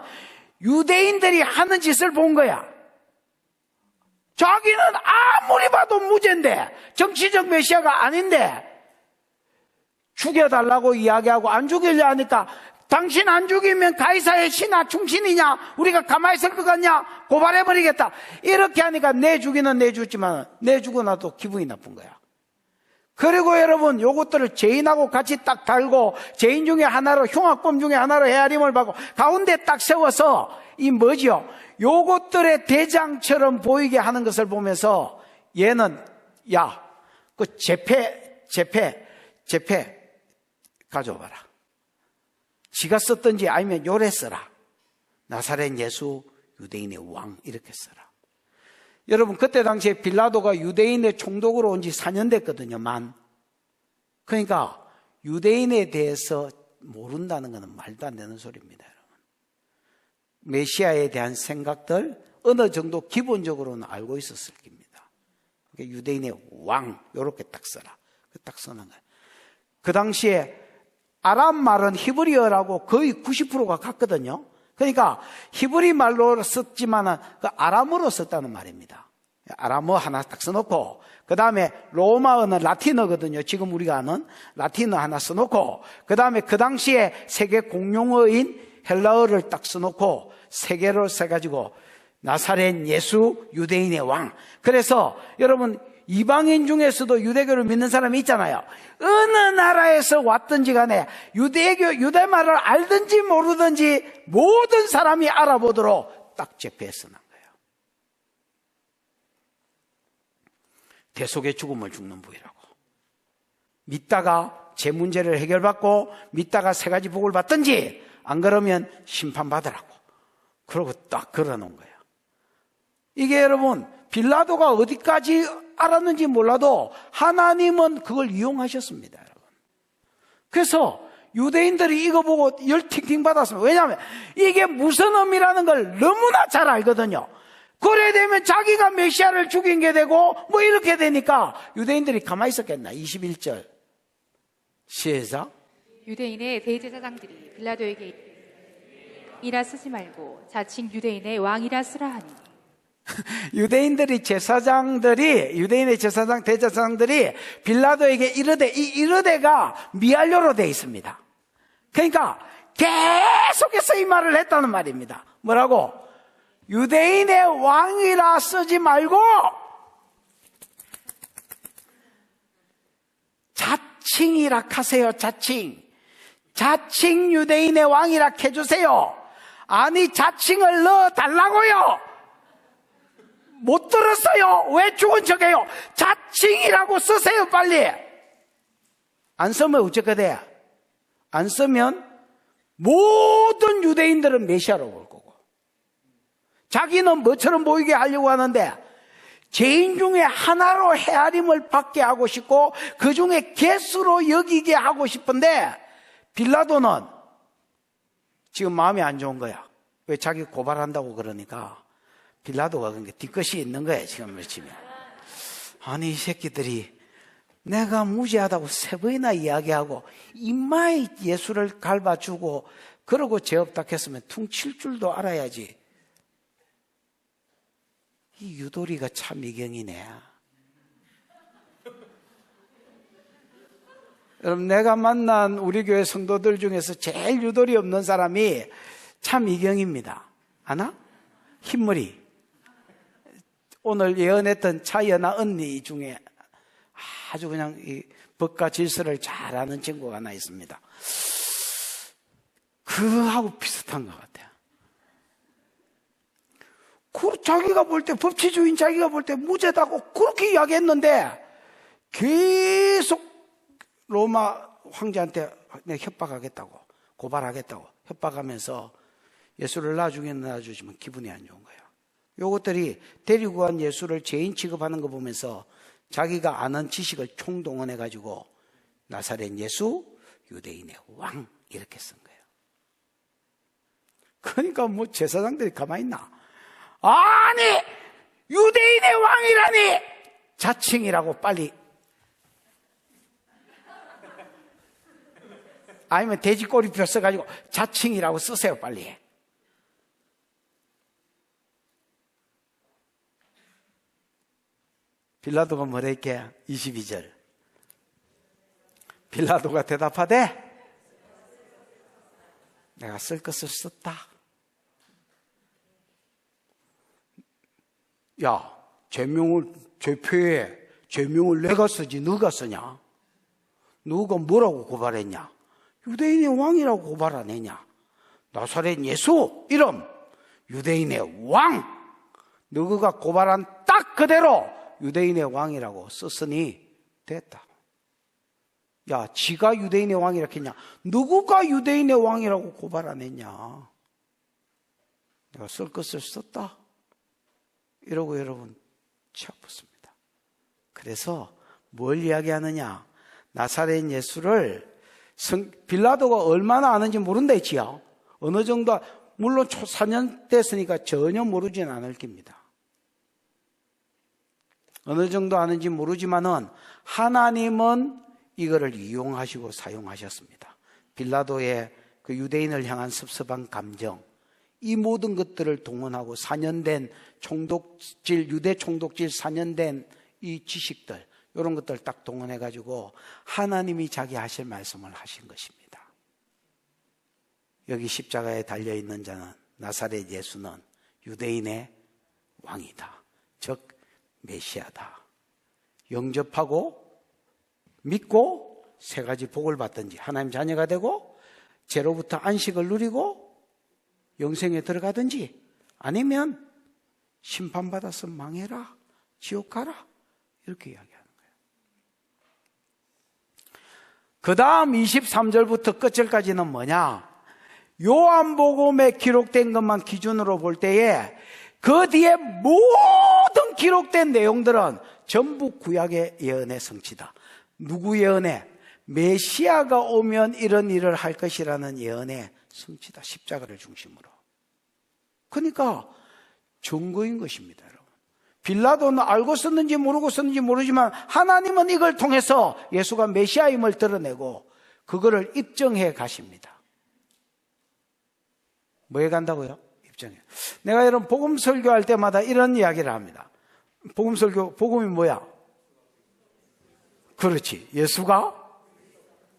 [SPEAKER 1] 유대인들이 하는 짓을 본 거야. 자기는 아무리 봐도 무죄인데, 정치적 메시아가 아닌데 죽여달라고 이야기하고 안 죽이려 하니까 당신 안 죽이면 가이사의 신하 충신이냐? 우리가 가만히 있을 것 같냐? 고발해버리겠다. 이렇게 하니까 내 죽이는 내 죽지만 내 죽고 나도 기분이 나쁜 거야. 그리고 여러분, 요것들을 죄인하고 같이 딱 달고 죄인 중에 하나로, 흉악범 중에 하나로 헤아림을 받고 가운데 딱 세워서 이 뭐지요? 요것들의 대장처럼 보이게 하는 것을 보면서 얘는 야, 그 제패 가져와봐라. 지가 썼든지 아니면 요래 써라. 나사렛 예수 유대인의 왕 이렇게 써라. 여러분, 그때 당시에 빌라도가 유대인의 총독으로 온 지 4년 됐거든요. 그러니까 유대인에 대해서 모른다는 것은 말도 안 되는 소리입니다, 여러분. 메시아에 대한 생각들 어느 정도 기본적으로는 알고 있었을 겁니다. 그러니까 유대인의 왕 이렇게 딱 써라. 딱 써는 거예요. 그 당시에 아람 말은 히브리어라고 거의 90%가 같거든요. 그러니까 히브리 말로 썼지만은 그 아람어로 썼다는 말입니다. 아람어 하나 딱 써놓고, 그 다음에 로마어는 라틴어거든요. 지금 우리가 아는 라틴어 하나 써놓고, 그 다음에 그 당시에 세계 공용어인 헬라어를 딱 써놓고 세 개로 써가지고 나사렛 예수 유대인의 왕. 그래서 여러분, 이방인 중에서도 유대교를 믿는 사람이 있잖아요. 어느 나라에서 왔든지 간에 유대 말을 알든지 모르든지 모든 사람이 알아보도록 딱 제패해 써놓은 거예요. 대속의 죽음을 죽는 부위라고. 믿다가 제 문제를 해결받고 믿다가 세 가지 복을 받든지 안 그러면 심판받으라고. 그러고 딱 걸어놓은 거예요. 이게 여러분, 빌라도가 어디까지 알았는지 몰라도 하나님은 그걸 이용하셨습니다, 여러분. 그래서 유대인들이 이거 보고 열팅팅 받았습니다. 왜냐하면 이게 무슨 의미라는 걸 너무나 잘 알거든요. 그래 되면 자기가 메시아를 죽인 게 되고 뭐 이렇게 되니까 유대인들이 가만히 있었겠나. 21절 시작.
[SPEAKER 2] 유대인의 대제사장들이 빌라도에게 이라 쓰지 말고 자칭 유대인의 왕이라 쓰라 하니.
[SPEAKER 1] 유대인의 제사장, 대제사장들이 빌라도에게 이르되, 이 이르되가 미알료로 되어 있습니다. 그러니까 계속해서 이 말을 했다는 말입니다. 뭐라고? 유대인의 왕이라 쓰지 말고 자칭이라 하세요. 자칭. 자칭 유대인의 왕이라 해주세요. 아니, 자칭을 넣어달라고요. 못 들었어요. 왜 죽은 척해요? 자칭이라고 쓰세요, 빨리. 안 쓰면 어쩌게 돼? 안 쓰면 모든 유대인들은 메시아로 볼 거고, 자기는 뭐처럼 보이게 하려고 하는데 죄인 중에 하나로 헤아림을 받게 하고 싶고 그 중에 개수로 여기게 하고 싶은데, 빌라도는 지금 마음이 안 좋은 거야. 왜? 자기 고발한다고 그러니까 빌라도가 그런 게 뒤끝이 있는 거야 지금 며칠이면. 아니, 이 새끼들이 내가 무죄하다고 3번이나 이야기하고 이마에 예수를 갈바주고 그러고 죄 없다 했으면 퉁칠 줄도 알아야지. 이 유도리가 참 이경이네. 여러분, 내가 만난 우리 교회 성도들 중에서 제일 유도리 없는 사람이 참 이경입니다. 아나? 흰머리. 오늘 예언했던 차연아 언니 중에 아주 그냥 이 법과 질서를 잘 아는 친구가 하나 있습니다. 그하고 비슷한 것 같아요. 자기가 볼 때, 법치주의인 자기가 볼 때 무죄다고 그렇게 이야기했는데 계속 로마 황제한테 내가 협박하겠다고, 고발하겠다고 협박하면서 예수를 놔주긴 놔주지만 기분이 안 좋은 거예요. 요것들이 데리고 간 예수를 죄인 취급하는 거 보면서 자기가 아는 지식을 총동원해가지고 나사렛 예수 유대인의 왕 이렇게 쓴 거예요. 그러니까 뭐 제사장들이 가만히 있나? 아니, 유대인의 왕이라니! 자칭이라고 빨리. 아니면 돼지꼬리표 써가지고 자칭이라고 쓰세요, 빨리. 빌라도가 뭐라 했게? 22절. 빌라도가 대답하되 내가 쓸 것을 썼다. 야, 죄표에 죄명을 내가 쓰지 누가 쓰냐? 누가 뭐라고 고발했냐? 유대인의 왕이라고 고발 안 했냐? 나사렛 예수 이름 유대인의 왕, 너가 고발한 딱 그대로 유대인의 왕이라고 썼으니 됐다. 야, 지가 유대인의 왕이라고 했냐? 누구가 유대인의 왕이라고 고발 안 했냐? 내가 쓸 것을 썼다. 이러고 여러분 치아 붙습니다. 그래서 뭘 이야기하느냐? 나사렛 예수를 빌라도가 얼마나 아는지 모른다 했지요. 어느 정도, 물론 4년 됐으니까 전혀 모르진 않을 겁니다. 어느 정도 아는지 모르지만은 하나님은 이거를 이용하시고 사용하셨습니다. 빌라도의 그 유대인을 향한 섭섭한 감정, 이 모든 것들을 동원하고 4년 된 총독질, 유대 총독질 4년 된 이 지식들, 이런 것들 딱 동원해가지고 하나님이 자기 하실 말씀을 하신 것입니다. 여기 십자가에 달려있는 자는, 나사렛 예수는 유대인의 왕이다. 즉 메시아다. 영접하고 믿고 3가지 복을 받든지 하나님 자녀가 되고 죄로부터 안식을 누리고 영생에 들어가든지, 아니면 심판받아서 망해라, 지옥 가라, 이렇게 이야기하는 거예요. 그 다음 23절부터 끝절까지는 뭐냐? 요한복음에 기록된 것만 기준으로 볼 때에 그 뒤에 모든 기록된 내용들은 전부 구약의 예언의 성취다. 누구 예언에? 메시아가 오면 이런 일을 할 것이라는 예언의 성취다. 십자가를 중심으로. 그러니까 증거인 것입니다, 여러분. 빌라도는 알고 썼는지 모르고 썼는지 모르지만 하나님은 이걸 통해서 예수가 메시아임을 드러내고 그거를 입증해 가십니다. 뭐에 간다고요? 입증해. 내가 여러분 복음 설교할 때마다 이런 이야기를 합니다. 복음 설교, 복음이 뭐야? 그렇지. 예수가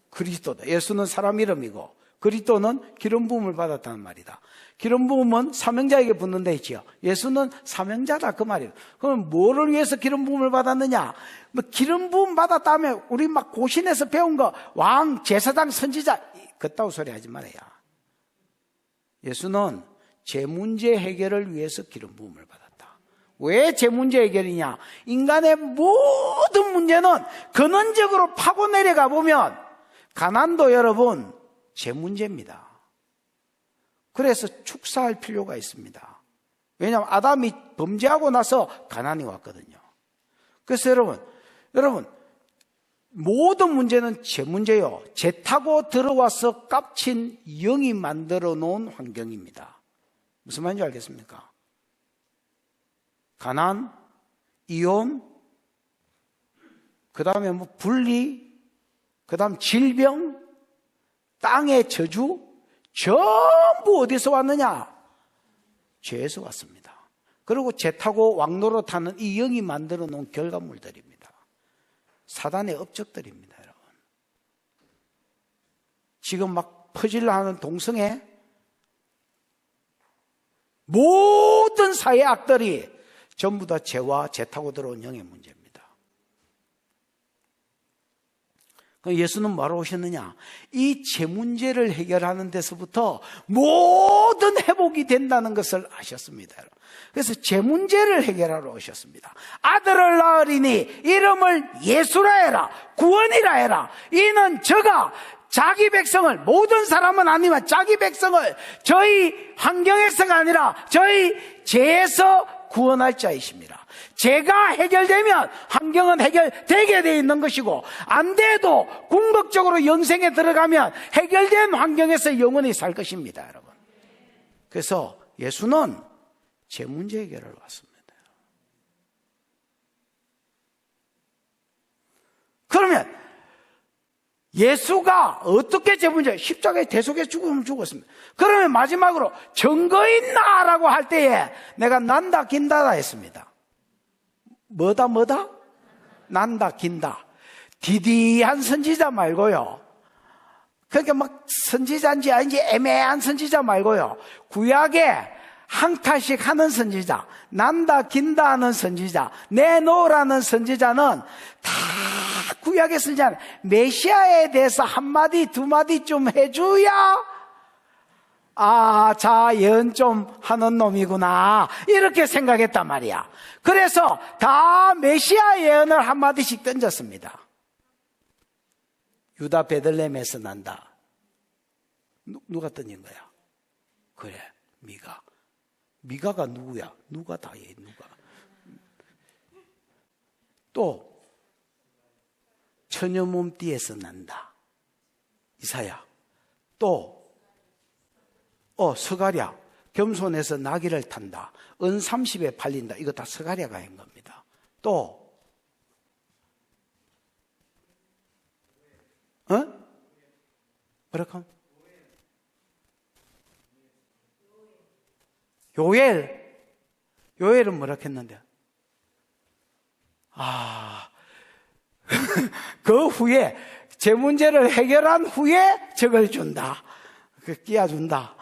[SPEAKER 1] 그리스도다. 예수는 사람 이름이고 그리스도는 기름 부음을 받았다는 말이다. 기름 부음은 사명자에게 붙는 데 있지요. 예수는 사명자다 그 말이에요. 그럼 뭐를 위해서 기름 부음을 받았느냐? 뭐 기름 부음 받았다면 우리 막 고신에서 배운 거 왕, 제사장, 선지자 그따구 소리 하지 말아야. 예수는 제 문제 해결을 위해서 기름 부음을 받았다. 왜 제 문제 해결이냐? 인간의 모든 문제는 근원적으로 파고 내려가 보면 가난도 여러분 제 문제입니다. 그래서 축사할 필요가 있습니다. 왜냐하면 아담이 범죄하고 나서 가난이 왔거든요. 그래서 여러분 모든 문제는 제 문제요. 제 타고 들어와서 깝친 영이 만들어 놓은 환경입니다. 무슨 말인지 알겠습니까? 가난, 이혼, 그 다음에 뭐 분리, 그 다음 질병, 땅의 저주, 전부 어디서 왔느냐? 죄에서 왔습니다. 그리고 죄 타고 왕노릇하는 이 영이 만들어 놓은 결과물들입니다. 사단의 업적들입니다, 여러분. 지금 막 퍼질러 하는 동성애, 모든 사회 악들이 전부 다 죄와 죄 타고 들어온 영의 문제입니다. 예수는 뭐하러 오셨느냐? 이 죄 문제를 해결하는 데서부터 모든 회복이 된다는 것을 아셨습니다. 그래서 죄 문제를 해결하러 오셨습니다. 아들을 낳으리니 이름을 예수라 해라, 구원이라 해라. 이는 저가 자기 백성을, 모든 사람은 아니지만 자기 백성을 저희 환경에서가 아니라 저희 죄에서 구원할 자이십니다. 죄가 해결되면 환경은 해결되게 되어 있는 것이고, 안 돼도 궁극적으로 영생에 들어가면 해결된 환경에서 영원히 살 것입니다, 여러분. 그래서 예수는 죄 문제 해결을 왔습니다. 그러면 예수가 어떻게 죄 문제, 십자가에 대속해 죽었습니다. 그러면 마지막으로 증거 있나? 라고 할 때에 내가 난다 긴다다 했습니다. 뭐다? 난다 긴다. 디디한 선지자 말고요. 그러니까 막 선지자인지 아닌지 애매한 선지자 말고요. 구약에 한 칸씩 하는 선지자, 난다 긴다 하는 선지자, 내놓으라는 선지자는 다 구약의 선지자는 메시아에 대해서 한마디 두마디 좀 해줘야 자 예언 좀 하는 놈이구나 이렇게 생각했단 말이야. 그래서 다 메시아 예언을 한마디씩 던졌습니다. 유다 베들레헴에서 난다. 누가 던진 거야? 그래, 미가가 누구야? 누가 다 해? 누가? 또 처녀 몸띠에서 난다. 이사야. 또 스가랴. 겸손해서 나귀를 탄다. 은 30에 팔린다. 이거 다 스가랴가 한 겁니다. 또 뭐라고? 요엘은 뭐라 했는데? 그 후에 제 문제를 해결한 후에 저걸 준다. 끼워준다.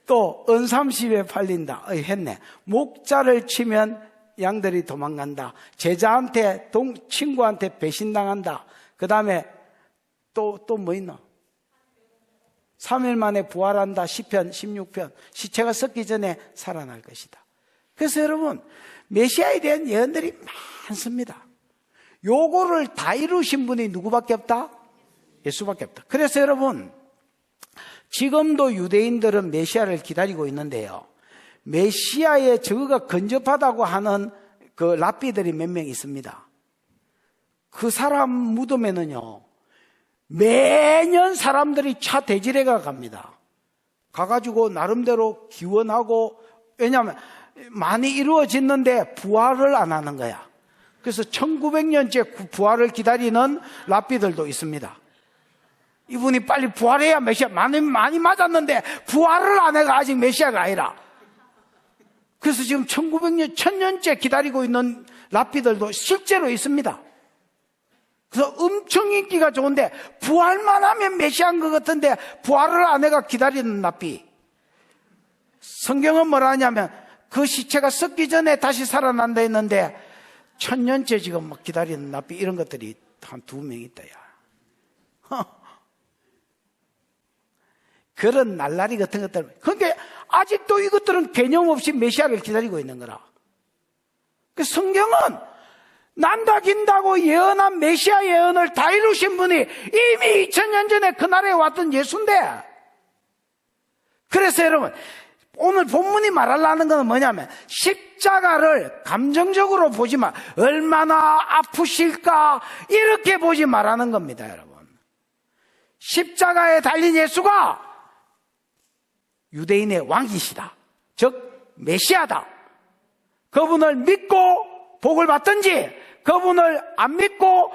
[SPEAKER 1] 또 은30에 팔린다. 했네. 목자를 치면 양들이 도망간다. 제자한테 친구한테 배신당한다. 그 다음에 또 뭐 있나? 3일 만에 부활한다. 시편 16편. 시체가 썩기 전에 살아날 것이다. 그래서 여러분, 메시아에 대한 예언들이 많습니다. 요거를 다 이루신 분이 누구밖에 없다? 예수밖에 없다. 그래서 여러분, 지금도 유대인들은 메시아를 기다리고 있는데요. 메시아의 저거가 근접하다고 하는 그 랍비들이 몇 명 있습니다. 그 사람 무덤에는요, 매년 사람들이 차 대지레가 갑니다. 가가지고 나름대로 기원하고, 왜냐하면 많이 이루어졌는데 부활을 안 하는 거야. 그래서 1900년째 부활을 기다리는 랍비들도 있습니다. 이분이 빨리 부활해야 메시아, 많이 맞았는데 부활을 안 해가 아직 메시아가 아니라. 그래서 지금 1900년, 1000년째 기다리고 있는 랍비들도 실제로 있습니다. 그래서 엄청 인기가 좋은데 부활만 하면 메시아인 것 같은데 부활을 안 해가 기다리는 납비. 성경은 뭐라 하냐면 그 시체가 썩기 전에 다시 살아난다 했는데 1000년째 지금 막 기다리는 납비 이런 것들이 한 2명 있다. 야. 그런 날라리 같은 것들. 그런데 아직도 이것들은 개념 없이 메시아를 기다리고 있는 거라. 그 성경은 난다 긴다고 예언한 메시아 예언을 다 이루신 분이 이미 2000년 전에 그날에 왔던 예수인데, 그래서 여러분 오늘 본문이 말하려는 건 뭐냐면 십자가를 감정적으로 보지 마. 얼마나 아프실까 이렇게 보지 말라는 겁니다. 여러분, 십자가에 달린 예수가 유대인의 왕이시다, 즉 메시아다. 그분을 믿고 복을 받든지 그분을 안 믿고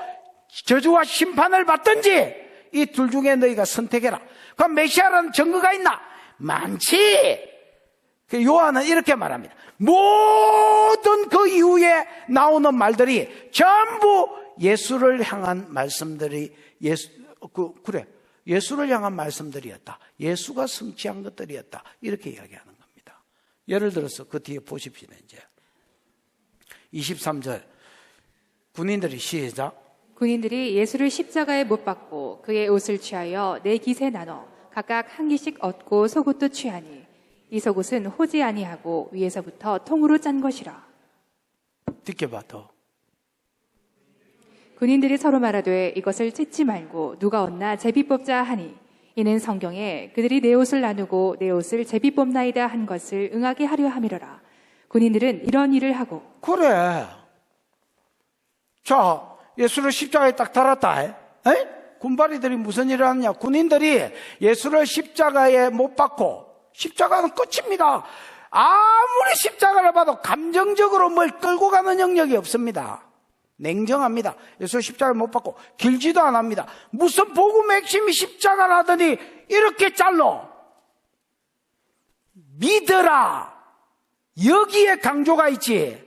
[SPEAKER 1] 저주와 심판을 받든지 이 둘 중에 너희가 선택해라. 그럼 메시아라는 증거가 있나? 많지. 요한은 이렇게 말합니다. 모든 그 이후에 나오는 말들이 전부 예수를 향한 말씀들이 예수를 향한 말씀들이었다. 예수가 성취한 것들이었다. 이렇게 이야기하는 겁니다. 예를 들어서 그 뒤에 보십시오. 이제 23절 군인들이 시작.
[SPEAKER 2] 군인들이 예수를 십자가에 못 박고 그의 옷을 취하여 네 깃에 나눠 각각 한 깃씩 얻고 속옷도 취하니 이 속옷은 호지 아니하고 위에서부터 통으로 짠 것이라.
[SPEAKER 1] 듣게 봐. 더.
[SPEAKER 2] 군인들이 서로 말하되 이것을 찢지 말고 누가 얻나 제비 뽑자 하니 이는 성경에 그들이 내 옷을 나누고 내 옷을 제비 뽑나이다 한 것을 응하게 하려 함이로라. 군인들은 이런 일을 하고.
[SPEAKER 1] 그래. 자, 예수를 십자가에 딱 달았다. 에? 군바리들이 무슨 일을 하느냐? 군인들이 예수를 십자가에 못 박고, 십자가는 끝입니다. 아무리 십자가를 봐도 감정적으로 뭘 끌고 가는 영역이 없습니다. 냉정합니다. 예수 십자가를 못 받고 길지도 안 합니다. 무슨 복음의 핵심이 십자가라더니 이렇게 잘라. 믿어라. 여기에 강조가 있지.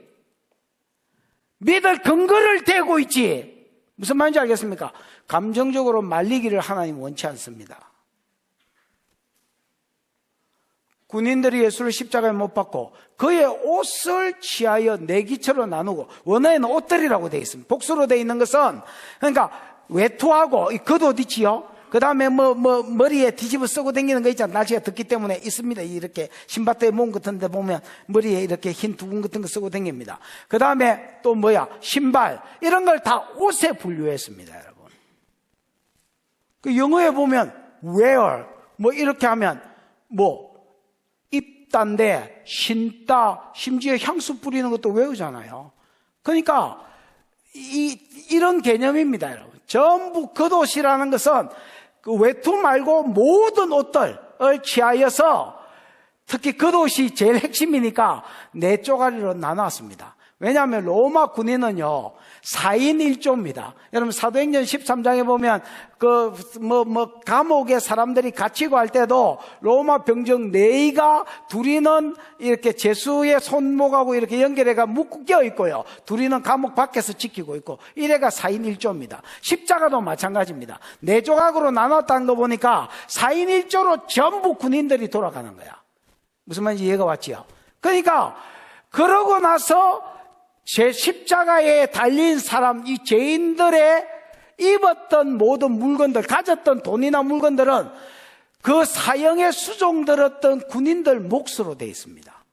[SPEAKER 1] 믿을 근거를 대고 있지. 무슨 말인지 알겠습니까? 감정적으로 말리기를 하나님 원치 않습니다. 군인들이 예수를 십자가에 못 박고 그의 옷을 취하여 네 깃으로 나누고, 원어에는 옷들이라고 되어 있습니다. 복수로 되어 있는 것은, 그러니까 외투하고 이 겉옷 있지요. 그 다음에 머리에 뒤집어 쓰고 다니는 거 있잖아요. 날씨가 덥기 때문에 있습니다. 이렇게 신밧드의 몸 같은 데 보면 머리에 이렇게 흰 두분 같은 거 쓰고 다닙니다. 그 다음에 또 신발, 이런 걸 다 옷에 분류했습니다. 여러분, 그 영어에 보면 wear 이렇게 하면 입다인데 신다, 심지어 향수 뿌리는 것도 외우잖아요. 그러니까 이런 개념입니다. 여러분, 전부 겉옷이라는 것은 그 외투 말고 모든 옷들을 취하여서, 특히 겉옷이 제일 핵심이니까 네 쪼가리로 나눴습니다. 왜냐하면 로마 군인은요 4인 1조입니다. 여러분 사도행전 13장에 보면 감옥에 사람들이 갇히고 할 때도 로마 병정 4위가 둘이는 이렇게 제수의 손목하고 이렇게 연결해가 묶여 있고요, 둘이는 감옥 밖에서 지키고 있고, 이래가 4인 1조입니다. 십자가도 마찬가지입니다. 4조각으로 나눴다는 거 보니까 4인 1조로 전부 군인들이 돌아가는 거야. 무슨 말인지 이해가 왔지요? 그러니까 그러고 나서 제 십자가에 달린 사람, 이 죄인들의 입었던 모든 물건들, 가졌던 돈이나 물건들은 그 사형에 수종들었던 군인들 몫으로 되어 있습니다.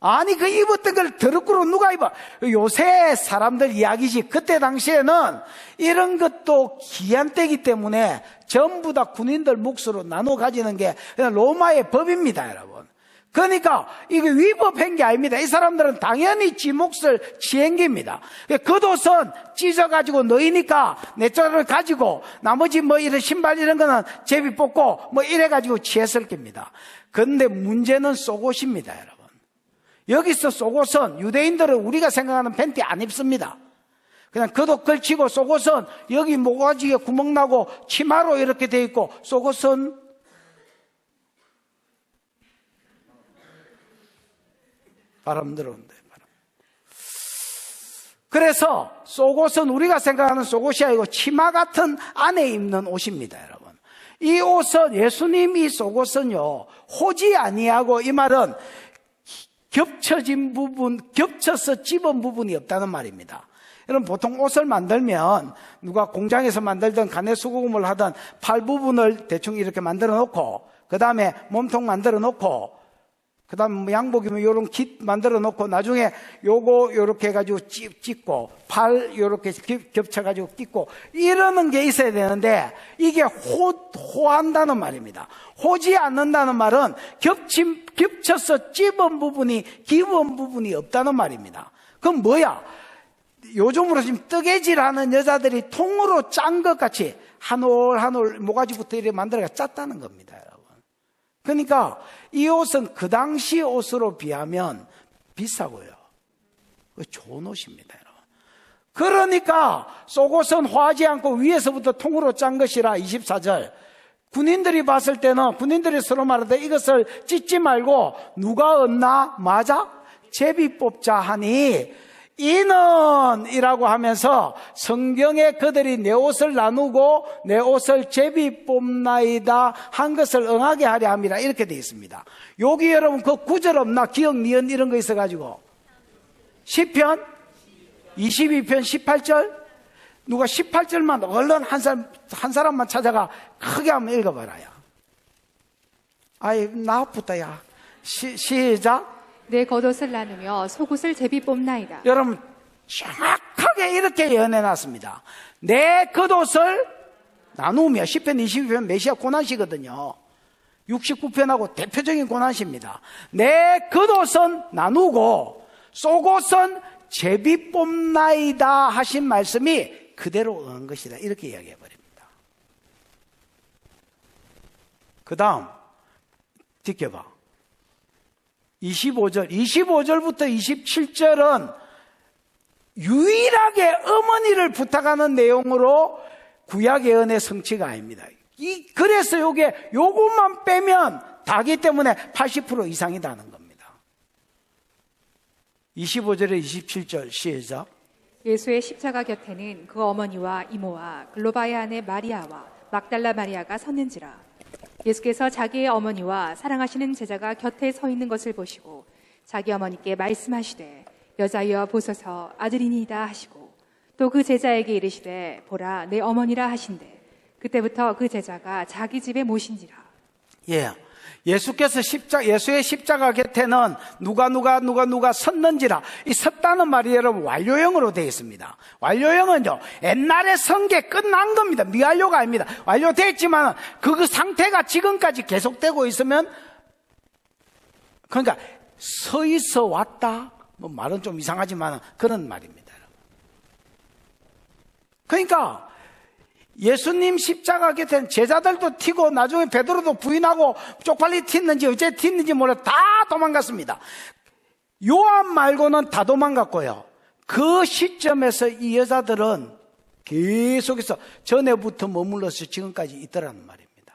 [SPEAKER 1] 아니, 그 입었던 걸 더럽고로 누가 입어? 요새 사람들 이야기지, 그때 당시에는 이런 것도 귀한 때이기 때문에 전부 다 군인들 몫으로 나눠 가지는 게 로마의 법입니다, 여러분. 그러니까 이게 위법한 게 아닙니다. 이 사람들은 당연히 지 몫을 취한 겁니다. 겉옷은 찢어가지고 너희니까 내 쪼를 가지고 나머지 이런 신발 이런 거는 제비 뽑고 이래가지고 취했을 겁니다. 그런데 문제는 속옷입니다, 여러분. 여기서 속옷은 유대인들은 우리가 생각하는 팬티 안 입습니다. 그냥 겉옷 걸치고, 속옷은 여기 모가지에 구멍 나고 치마로 이렇게 돼 있고, 속옷은 바람 들어온대, 바람. 그래서 속옷은 우리가 생각하는 속옷이 아니고 치마 같은 안에 입는 옷입니다, 여러분. 이 옷은, 예수님이 속옷은요, 호지 아니하고, 이 말은 겹쳐진 부분, 겹쳐서 집은 부분이 없다는 말입니다. 여러분, 보통 옷을 만들면 누가 공장에서 만들던 가내 수공업을 하던 팔 부분을 대충 이렇게 만들어 놓고, 그 다음에 몸통 만들어 놓고, 그 다음에 양복이면 요런 깃 만들어 놓고, 나중에 요거 요렇게 해가지고 찢고, 팔 요렇게 겹쳐가지고 찢고, 이러는 게 있어야 되는데, 이게 호한다는 말입니다. 호지 않는다는 말은 겹쳐서 찝은 부분이, 기운 부분이 없다는 말입니다. 그럼 뭐야? 요즘으로 지금 뜨개질하는 여자들이 통으로 짠 것 같이 한 올 한 올 모가지부터 이렇게 만들어가 짰다는 겁니다, 여러분. 그러니까 이 옷은 그 당시 옷으로 비하면 비싸고요. 좋은 옷입니다, 여러분. 그러니까 속옷은 화하지 않고 위에서부터 통으로 짠 것이라 24절. 군인들이 봤을 때는 군인들이 서로 말하되 이것을 찢지 말고 누가 얻나? 맞아? 제비 뽑자 하니 이는 이라고 하면서 성경에 그들이 내 옷을 나누고 내 옷을 제비 뽑나이다 한 것을 응하게 하려 함이라 이렇게 되어 있습니다. 여기 여러분 그 구절 없나? 기억, 니은 이런 거 있어가지고 시편 22편 18절 누가 18절만 얼른 한 사람만 찾아가 크게 한번 읽어봐라요. 아이 나부터 야 시작.
[SPEAKER 2] 내 겉옷을 나누며 속옷을 제비 뽑나이다.
[SPEAKER 1] 여러분 정확하게 이렇게 예언해놨습니다. 내 겉옷을 나누며 시편 22편 메시아 고난시거든요. 69편하고 대표적인 고난시입니다. 내 겉옷은 나누고 속옷은 제비 뽑나이다 하신 말씀이 그대로 온 것이다 이렇게 이야기해버립니다. 그 다음 지켜봐. 25절부터 27절은 유일하게 어머니를 부탁하는 내용으로 구약 예언의 성취가 아닙니다. 그래서 요것만 빼면 다기 때문에 80% 이상이다는 겁니다. 25절에 27절 시작.
[SPEAKER 2] 예수의 십자가 곁에는 그 어머니와 이모와 글로바의 아내 마리아와 막달라 마리아가 섰는지라. 예수께서 자기의 어머니와 사랑하시는 제자가 곁에 서 있는 것을 보시고 자기 어머니께 말씀하시되 여자여 보소서 아들이니이다 하시고 또 그 제자에게 이르시되 보라 내 어머니라 하신대 그때부터 그 제자가 자기 집에 모신지라. 예.
[SPEAKER 1] 예수께서 예수의 십자가 곁에는 누가 섰는지라. 이 섰다는 말이 여러분 완료형으로 되어 있습니다. 완료형은요, 옛날에 선 게 끝난 겁니다. 미완료가 아닙니다. 완료됐지만 그 상태가 지금까지 계속되고 있으면, 그러니까 서 있어 왔다. 뭐 말은 좀 이상하지만 그런 말입니다. 그러니까 예수님 십자가 곁엔 제자들도 튀고 나중에 베드로도 부인하고 쪽팔리 튀는지 어째 튀는지 몰라 다 도망갔습니다. 요한 말고는 다 도망갔고요. 그 시점에서 이 여자들은 계속해서 전에부터 머물러서 지금까지 있더라는 말입니다.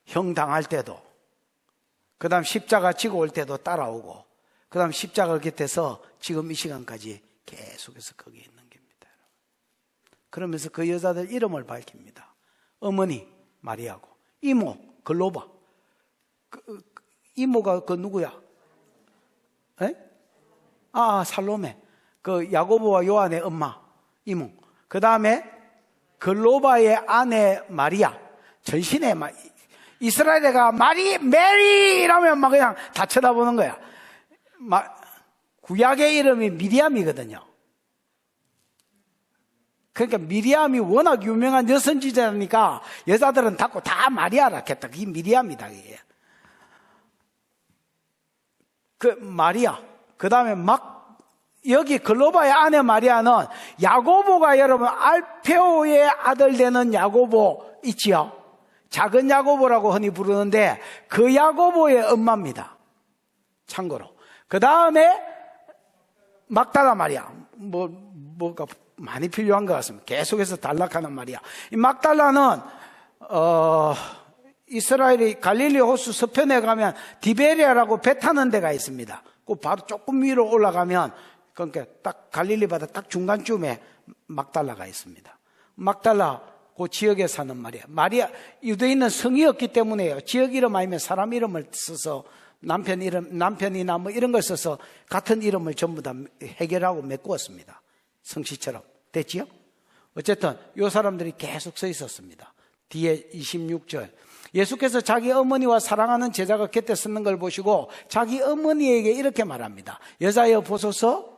[SPEAKER 1] 형 당할 때도, 그 다음 십자가 지고 올 때도 따라오고, 그 다음 십자가 곁에서 지금 이 시간까지 계속해서 거기에 있는 겁니다. 그러면서 그 여자들 이름을 밝힙니다. 어머니 마리아고, 이모 글로바. 이모가 그 누구야? 에? 살로메. 그 야고보와 요한의 엄마 이모. 그 다음에 글로바의 아내 마리아. 전신에 이스라엘애가 메리라면 막 그냥 다 쳐다보는 거야. 구약의 이름이 미리암이거든요. 그러니까 미리암이 워낙 유명한 여선지자니까 여자들은 다 마리아라 했다. 그게 미리암이다. 그게. 그 마리아. 그 다음에 여기 글로바의 아내 마리아는 야고보가 여러분 알페오의 아들 되는 야고보 있지요. 작은 야고보라고 흔히 부르는데 그 야고보의 엄마입니다. 참고로. 그 다음에 막달라 마리아. 뭐가 많이 필요한 것 같습니다. 계속해서 단락하는 말이야. 이 막달라는 이스라엘이 갈릴리 호수 서편에 가면 디베리아라고 배 타는 데가 있습니다. 그 바로 조금 위로 올라가면 그러니까 딱 갈릴리 바다 딱 중간쯤에 막달라가 있습니다. 막달라 그 지역에 사는 마리아 유대인은 성이었기 때문에요. 지역 이름 아니면 사람 이름을 써서 남편이나 뭐 이런 걸 써서 같은 이름을 전부 다 해결하고 메꾸었습니다. 성씨처럼 됐지요? 어쨌든 이 사람들이 계속 서 있었습니다. 뒤에 26절 예수께서 자기 어머니와 사랑하는 제자가 곁에 서는 걸 보시고 자기 어머니에게 이렇게 말합니다. 여자여 보소서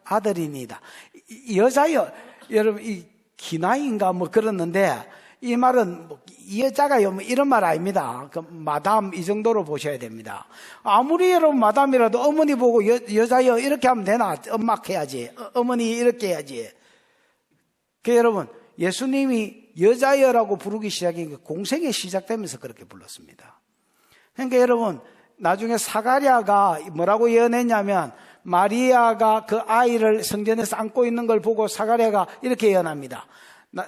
[SPEAKER 1] 아들이니이다. 여자여, 여러분 이 기나이인가 뭐 그러는데 이 말은 뭐 이 여자가요 뭐 이런 말 아닙니다. 그 마담 이 정도로 보셔야 됩니다. 아무리 여러분 마담이라도 어머니 보고 여자여 이렇게 하면 되나? 엄막해야지. 어머니 이렇게 해야지. 그 여러분 예수님이 여자여라고 부르기 시작한 게 공생이 시작되면서 그렇게 불렀습니다. 그러니까 여러분 나중에 사가랴가 뭐라고 예언했냐면 마리아가 그 아이를 성전에서 안고 있는 걸 보고 사가랴가 이렇게 예언합니다.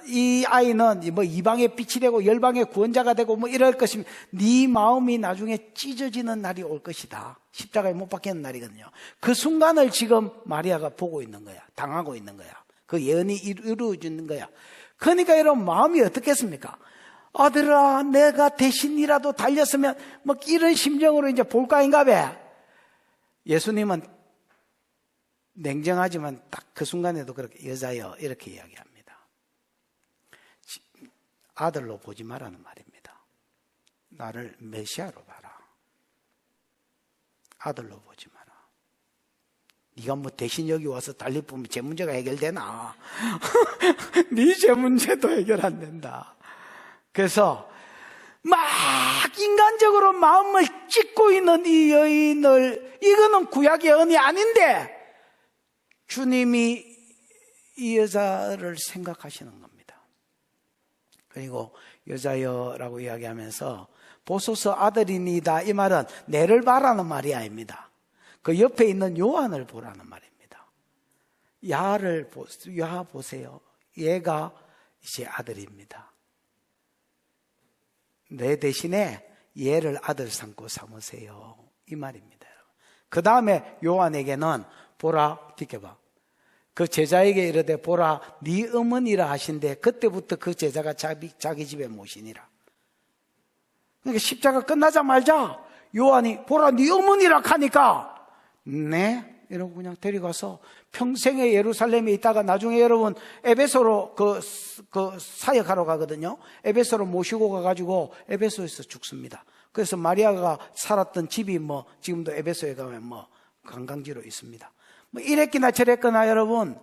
[SPEAKER 1] 이 아이는 뭐 이방의 빛이 되고 열방의 구원자가 되고 뭐 이럴 것이면 네 마음이 나중에 찢어지는 날이 올 것이다. 십자가에 못 박히는 날이거든요. 그 순간을 지금 마리아가 보고 있는 거야. 당하고 있는 거야. 그 예언이 이루어지는 거야. 그러니까 여러분 마음이 어떻겠습니까? 아들아 내가 대신이라도 달렸으면 뭐 이런 심정으로 이제 볼까인가 봐. 예수님은 냉정하지만 딱 그 순간에도 그렇게 여자여 이렇게 이야기합니다. 아들로 보지 말라는 말입니다. 나를 메시아로 봐라. 아들로 보지 마라. 네가 뭐 대신 여기 와서 달리 보면 제 문제가 해결되나? 네 제 문제도 해결 안 된다. 그래서 막 인간적으로 마음을 찢고 있는 이 여인을 이거는 구약의 언이 아닌데 주님이 이 여자를 생각하시는 겁니다. 그리고 여자여라고 이야기하면서 보소서 아들이니다 이 말은 내를 바라는 말이 아닙니다. 그 옆에 있는 요한을 보라는 말입니다. 야 보세요. 얘가 이제 아들입니다. 내 대신에 얘를 아들 삼고 삼으세요. 이 말입니다. 그 다음에 요한에게는 보라, 비켜봐. 그 제자에게 이르되 보라 네 어머니라 하신대 그때부터 그 제자가 자기 집에 모시니라. 그러니까 십자가 끝나자마자 요한이 보라 네 어머니라 하니까 네 이러고 그냥 데려가서 평생에 예루살렘에 있다가 나중에 여러분 에베소로 그 사역하러 가거든요. 에베소로 모시고 가가지고 에베소에서 죽습니다. 그래서 마리아가 살았던 집이 뭐 지금도 에베소에 가면 뭐 관광지로 있습니다. 뭐 이랬거나 저랬거나 여러분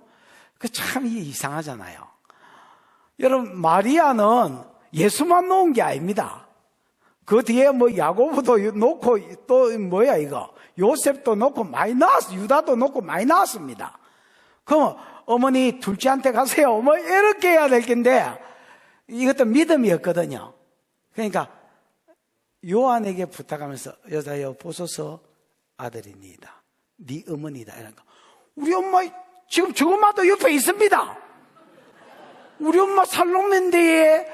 [SPEAKER 1] 그 참 이상하잖아요. 여러분 마리아는 예수만 놓은 게 아닙니다. 그 뒤에 뭐 야고보도 놓고 또 뭐야 이거 요셉도 놓고 많이 나왔어. 유다도 놓고 많이 나왔습니다. 그럼 어머니 둘째한테 가세요. 뭐 이렇게 해야 될 텐데 이것도 믿음이었거든요. 그러니까 요한에게 부탁하면서 여자여 보소서 아들이니이다. 네 어머니다. 이러니까 우리 엄마 지금 저 엄마도 옆에 있습니다. 우리 엄마 살롱맨데에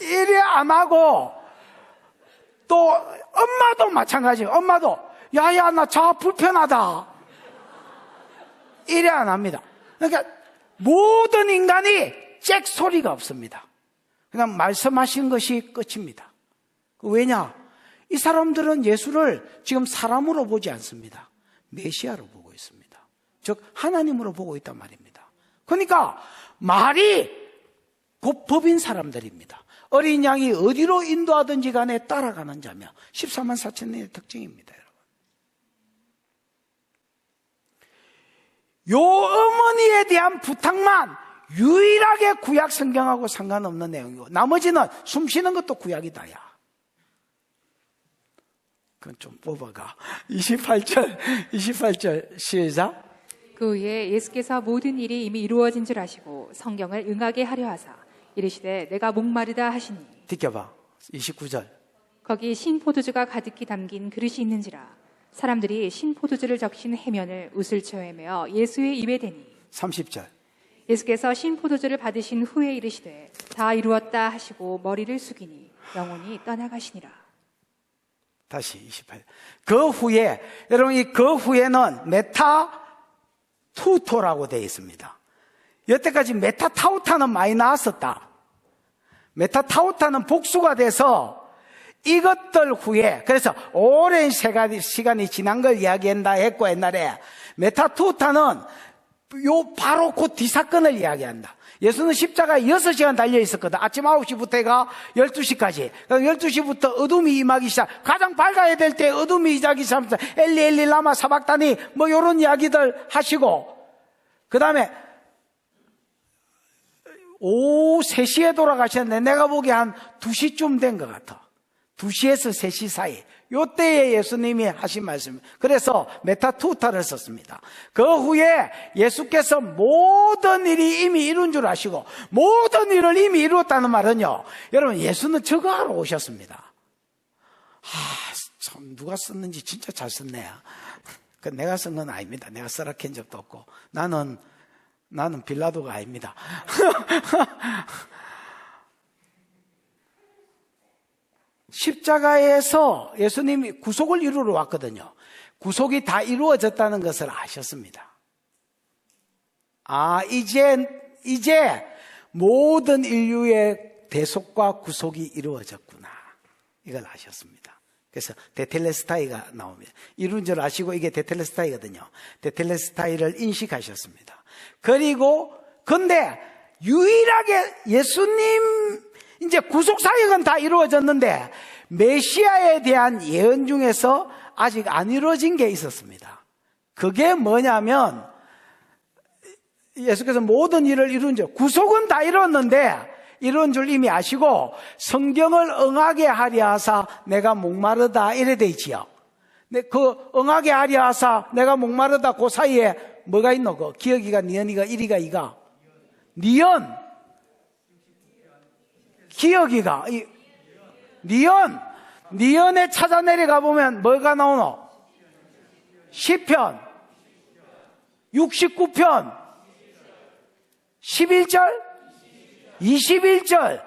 [SPEAKER 1] 이래 안 하고 또 엄마도 마찬가지예요. 엄마도 야야 나 자 불편하다 이래 안 합니다. 그러니까 모든 인간이 잭 소리가 없습니다. 그냥 말씀하신 것이 끝입니다. 왜냐? 이 사람들은 예수를 지금 사람으로 보지 않습니다. 메시아로 보고 있습니다. 즉 하나님으로 보고 있단 말입니다. 그러니까 말이 곧 법인 사람들입니다. 어린 양이 어디로 인도하든지 간에 따라가는 자며 14만 4천의 특징입니다. 요 어머니에 대한 부탁만 유일하게 구약 성경하고 상관없는 내용이고 나머지는 숨쉬는 것도 구약이다. 야. 그건 좀 뽑아가. 28절 시작.
[SPEAKER 2] 그 후에 예수께서 모든 일이 이미 이루어진 줄 아시고 성경을 응하게 하려 하사 이르시되 내가 목마르다 하시니.
[SPEAKER 1] 비켜봐. 29절.
[SPEAKER 2] 거기 신포도주가 가득히 담긴 그릇이 있는지라 사람들이 신포도주를 적신 해면을 웃을 쳐매어 예수의 입에 대니.
[SPEAKER 1] 30절.
[SPEAKER 2] 예수께서 신포도주를 받으신 후에 이르시되 다 이루었다 하시고 머리를 숙이니 영혼이 떠나가시니라.
[SPEAKER 1] 다시 28. 그 후에, 여러분 이 그 후에는 메타투토라고 되어 있습니다. 여태까지 메타타우타는 많이 나왔었다. 메타타우타는 복수가 돼서 이것들 후에, 그래서 오랜 시간이 지난 걸 이야기한다 했고, 옛날에 메타투타는 바로 그 뒤사건을 이야기한다. 예수는 십자가에 6시간 달려 있었거든. 아침 9시부터 해가 12시까지. 12시부터 어둠이 임하기 시작. 가장 밝아야 될 때 어둠이 임하기 시작합니다. 엘리 엘리 라마 사박다니 뭐 이런 이야기들 하시고, 그 다음에 오후 3시에 돌아가셨는데 내가 보기에 한 2시쯤 된 것 같아. 2시에서 3시 사이. 요때에 예수님이 하신 말씀. 그래서 메타투타를 썼습니다. 그 후에 예수께서 모든 일이 이미 이룬 줄 아시고 모든 일을 이미 이루었다는 말은요, 여러분 예수는 저거 하러 오셨습니다. 참 누가 썼는지 진짜 잘 썼네. 그 내가 쓴 건 아닙니다. 내가 써라캔 적도 없고 나는 빌라도가 아닙니다. 십자가에서 예수님이 구속을 이루러 왔거든요. 구속이 다 이루어졌다는 것을 아셨습니다. 이제 모든 인류의 대속과 구속이 이루어졌구나. 이걸 아셨습니다. 그래서 데텔레스타이가 나옵니다. 이룬 줄 아시고 이게 데텔레스타이거든요. 데텔레스타이를 인식하셨습니다. 그리고 근데 유일하게 예수님 이제 구속사역은 다 이루어졌는데 메시아에 대한 예언 중에서 아직 안 이루어진 게 있었습니다. 그게 뭐냐면 예수께서 모든 일을 이룬 줄, 구속은 다 이뤘는데 이룬 줄 이미 아시고 성경을 응하게 하려 하사 내가 목마르다 이래 돼 있지요. 그 응하게 하려 하사 내가 목마르다 그 사이에 뭐가 있노? 그 기억이가 니언이가 이리가 이가 니언 기억이가 니언에 찾아 내려가 보면 뭐가 나오노? 시편 69편 11절 21절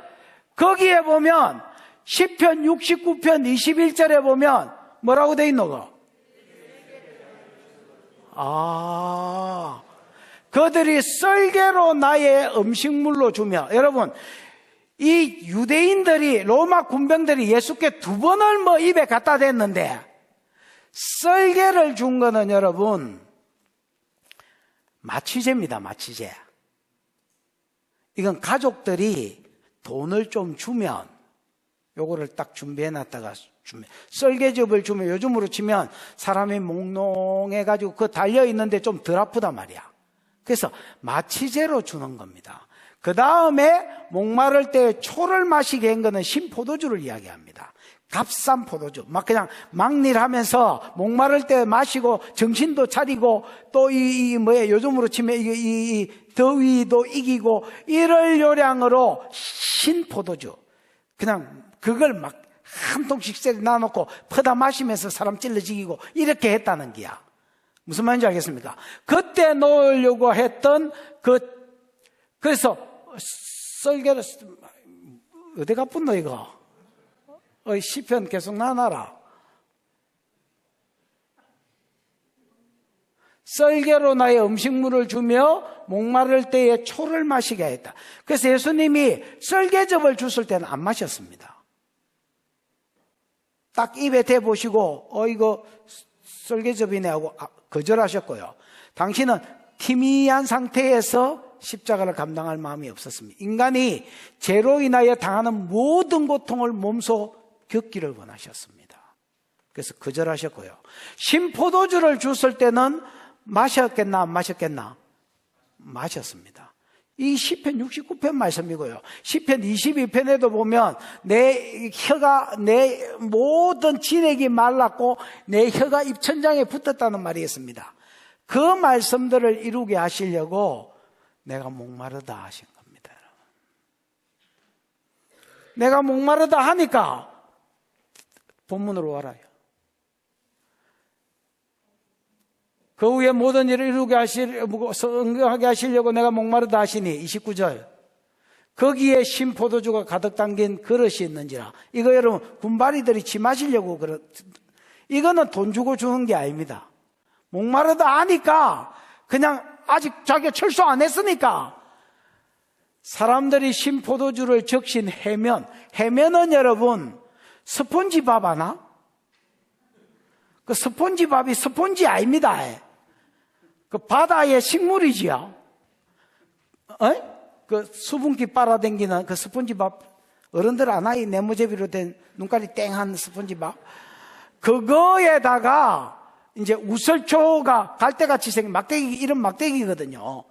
[SPEAKER 1] 거기에 보면 시편 69편 21절에 보면 뭐라고 돼 있노? 그들이 썰개로 나의 음식물로 주며, 여러분 이 유대인들이 로마 군병들이 예수께 2번을 입에 갖다 댔는데 썰개를 준 거는 여러분 마취제입니다. 마취제. 이건 가족들이 돈을 좀 주면 요거를 딱 준비해 놨다가 주면, 썰개즙을 주면 요즘으로 치면 사람이 몽롱해 가지고 그 달려 있는데 좀 덜 아프단 말이야. 그래서 마취제로 주는 겁니다. 그 다음에 목마를 때 초를 마시게 한 거는 신포도주를 이야기합니다. 값싼 포도주. 막 그냥 막일하면서 목마를 때 마시고 정신도 차리고 또 요즘으로 치면 이 더위도 이기고 이럴 요량으로 신포도주. 그냥 그걸 막 한 통씩 놔놓고 퍼다 마시면서 사람 찔러 죽이고 이렇게 했다는 기야. 무슨 말인지 알겠습니까? 그때 놓으려고 했던 그래서 썰개를 어디가 붙노 이거? 시편 계속 나눠라. 썰개로 나의 음식물을 주며 목마를 때에 초를 마시게 했다. 그래서 예수님이 썰개즙을 주실 때는 안 마셨습니다. 딱 입에 대보시고 이거 썰개즙이네 하고 거절하셨고요. 당신은 희미한 상태에서 십자가를 감당할 마음이 없었습니다. 인간이 죄로 인하여 당하는 모든 고통을 몸소 겪기를 원하셨습니다. 그래서 거절하셨고요. 신포도주를 줬을 때는 마셨겠나 안 마셨겠나? 마셨습니다. 이 시편 69편 말씀이고요. 시편 22편에도 보면 내 모든 진액이 말랐고 내 혀가 입천장에 붙었다는 말이 있습니다. 그 말씀들을 이루게 하시려고 내가 목마르다 하신 겁니다. 내가 목마르다 하니까 본문으로 와라요. 그 후에 모든 일을 이루게 응하게 하시려고 내가 목마르다 하시니 29절. 거기에 신포도주가 가득 담긴 그릇이 있는지라. 이거 여러분 군바리들이 치 마시려고 이거는 돈 주고 주는 게 아닙니다. 목마르다 하니까 그냥 아직 자기가 철수 안 했으니까 사람들이 신포도주를 적신 해면은 여러분 스폰지밥 아나? 그 스폰지밥이 스폰지 아닙니다. 그 바다의 식물이지요. 그 수분기 빨아당기는 그 스폰지밥, 어른들 아나? 이 네모제비로 된 눈깔이 땡한 스폰지밥. 그거에다가 이제 우설초가 갈대같이 생긴 막대기, 이런 막대기거든요.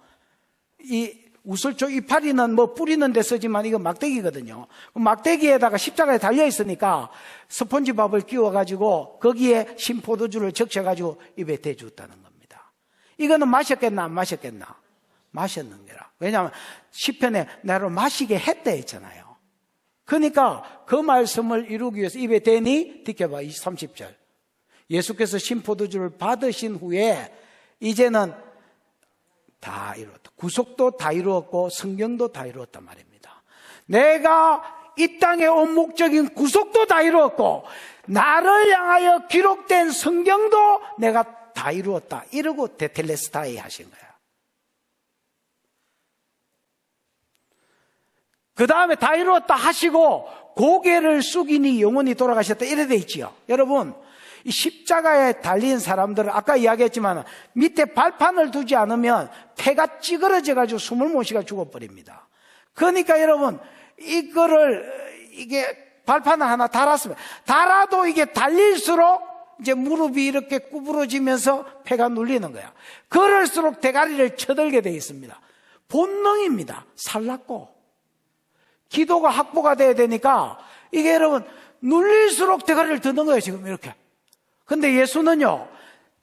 [SPEAKER 1] 이 우설초 이파리는 뭐 뿌리는 데 쓰지만 이거 막대기거든요. 막대기에다가 십자가에 달려 있으니까 스폰지밥을 끼워가지고 거기에 신포도주를 적셔가지고 입에 대주었다는 겁니다. 이거는 마셨겠나 안 마셨겠나? 마셨는 거라. 왜냐하면 시편에 나를 마시게 했다 했잖아요. 그러니까 그 말씀을 이루기 위해서 입에 대니 디켜봐 30절. 예수께서 신포도주를 받으신 후에 이제는 다 이루었다. 구속도 다 이루었고 성경도 다 이루었단 말입니다. 내가 이 땅에 온 목적인 구속도 다 이루었고 나를 향하여 기록된 성경도 내가 다 이루었다. 이러고 데텔레스타이 하신 거야. 그 다음에 다 이루었다 하시고 고개를 숙이니 영원히 돌아가셨다 이래 돼 있지요. 여러분 이 십자가에 달린 사람들은 아까 이야기했지만 밑에 발판을 두지 않으면 폐가 찌그러져 가지고 숨을 못 쉬가 죽어버립니다. 그러니까 여러분 이게 발판을 하나 달았으면 달아도 이게 달릴수록 이제 무릎이 이렇게 구부러지면서 폐가 눌리는 거야. 그럴수록 대가리를 쳐들게 돼 있습니다. 본능입니다. 살랐고 기도가 확보가 돼야 되니까 이게 여러분 눌릴수록 대가리를 드는 거예요. 지금 이렇게. 근데 예수는요,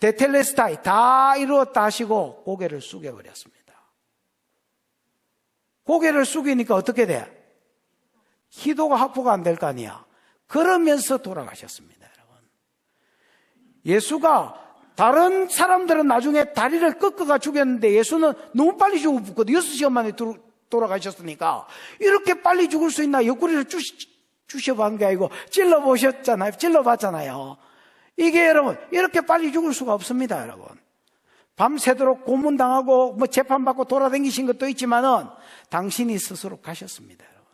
[SPEAKER 1] 데텔레스타이 다 이루었다 하시고 고개를 숙여버렸습니다. 고개를 숙이니까 어떻게 돼? 기도가 확보가 안 될 거 아니야. 그러면서 돌아가셨습니다, 여러분. 예수가 다른 사람들은 나중에 다리를 꺾어가 죽였는데 예수는 너무 빨리 죽었거든요. 6시간 만에 돌아가셨으니까 이렇게 빨리 죽을 수 있나? 옆구리를 주셔본 게 아니고 찔러보셨잖아요. 찔러봤잖아요. 이게 여러분 이렇게 빨리 죽을 수가 없습니다. 여러분 밤새도록 고문당하고 뭐 재판받고 돌아다니신 것도 있지만은 당신이 스스로 가셨습니다. 여러분